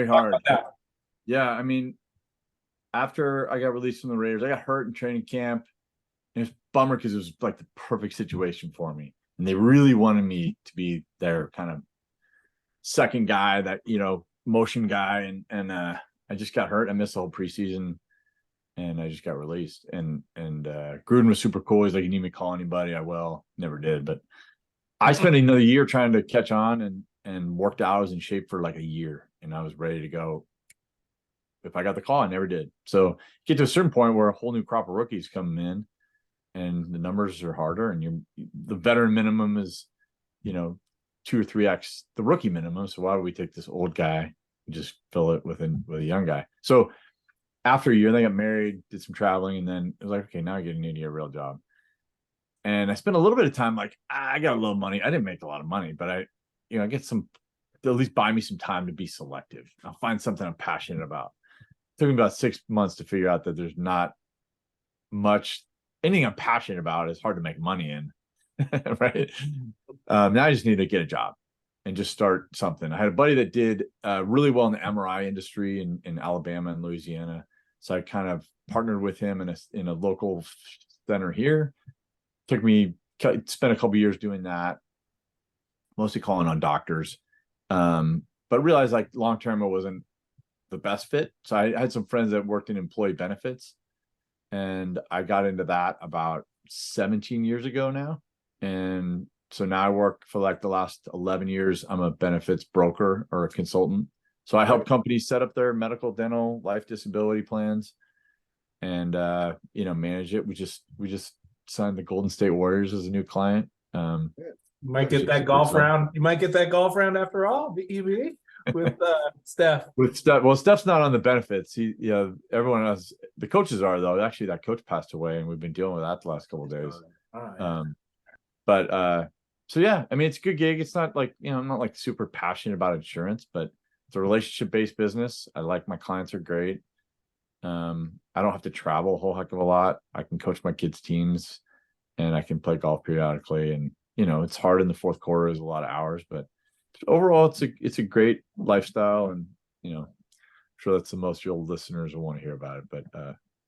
hard. about that. Yeah, I mean, after I got released from the Raiders, I got hurt in training camp. And it was a bummer because it was like the perfect situation for me. And they really wanted me to be their kind of second guy, that, motion guy. And I just got hurt. I missed the whole preseason and I just got released. And Gruden was super cool. He's like, you need me to call anybody? I will. Never did. But I spent another year trying to catch on and worked out. I was in shape for like a year and I was ready to go. If I got the call, I never did. So get to a certain point where a whole new crop of rookies come in and the numbers are harder, and the veteran minimum is, 2 or 3x the rookie minimum. So why would we take this old guy and just fill it with a young guy? So after a year, they got married, did some traveling, and then it was like, okay, now I get a real job. And I spent a little bit of time like, I got a little money. I didn't make a lot of money, but I get some, they'll at least buy me some time to be selective. I'll find something I'm passionate about. It took me about 6 months to figure out that there's not much. Anything I'm passionate about is hard to make money in, right? Now I just need to get a job and just start something. I had a buddy that did really well in the MRI industry in Alabama and Louisiana. So I kind of partnered with him in a local center here. Spent a couple of years doing that, mostly calling on doctors. But realized like long-term it wasn't the best fit. So I had some friends that worked in employee benefits. And I got into that about 17 years ago now. And so now I work for like the last 11 years. I'm a benefits broker or a consultant. So I help companies set up their medical, dental, life, disability plans and, manage it. We just signed the Golden State Warriors as a new client. You might get that golf round. You might get that golf round after all, the EB. With Steph. Well, Steph's not on the benefits. Everyone else, the coaches are though. Actually, that coach passed away, and we've been dealing with that the last couple of days. So yeah, I mean, it's a good gig. It's not like I'm not like super passionate about insurance, but it's a relationship-based business. I like my clients are great. I don't have to travel a whole heck of a lot. I can coach my kids' teams, and I can play golf periodically. And it's hard in the fourth quarter. There's a lot of hours, but overall it's a great lifestyle, and I'm sure that's the most your listeners will want to hear about it. But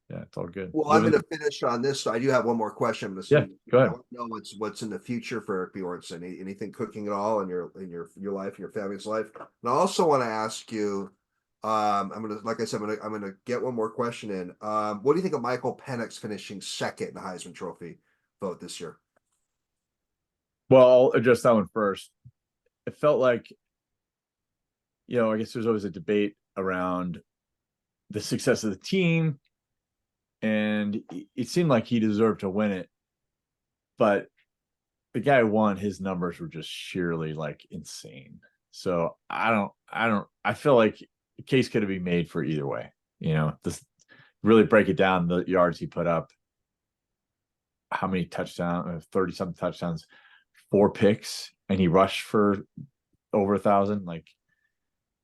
yeah, it's all good. Well, I'm going to finish on this. I do have one more question. Go ahead. I want to know what's in the future for Eric Bjornson. Anything cooking at all in your life, your family's life? And I also want to ask you, I'm gonna get one more question in. What do you think of Michael Penix finishing second in the Heisman Trophy vote this year? Well, I'll address that one first. It felt like, I guess there's always a debate around the success of the team, and it seemed like he deserved to win it. But the guy who won, his numbers were just sheerly like insane. So I feel like the case could have been made for either way. This really break it down, the yards he put up, how many touchdowns, 30-something touchdowns, 4 picks, and he rushed for over 1,000. Like,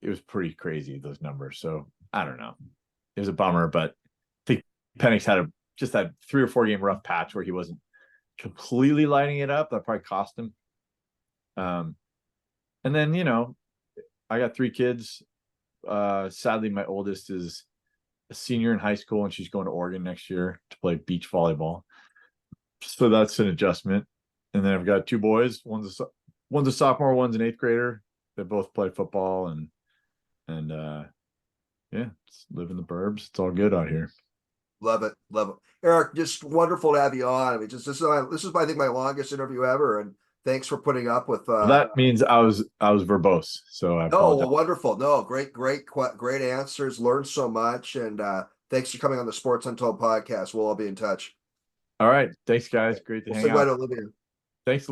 it was pretty crazy, those numbers. So I don't know. It was a bummer, but I think Penix had just that 3 or 4 game rough patch where he wasn't completely lighting it up. That probably cost him. And then, I got 3 kids. Sadly, my oldest is a senior in high school, and she's going to Oregon next year to play beach volleyball. So that's an adjustment. And then I've got 2 boys. One's a sophomore, one's an 8th grader. They both play football, and yeah, live in the burbs. It's all good out here. Love it. Eric, just wonderful to have you on. I mean, this is I think my longest interview ever, and thanks for putting up with. That means I was verbose, so I apologize. Well, wonderful. No, great answers. Learned so much, and thanks for coming on the Sports Untold podcast. We'll all be in touch. All right, thanks, guys. Great to hang out. Say bye to Olivia. Thanks.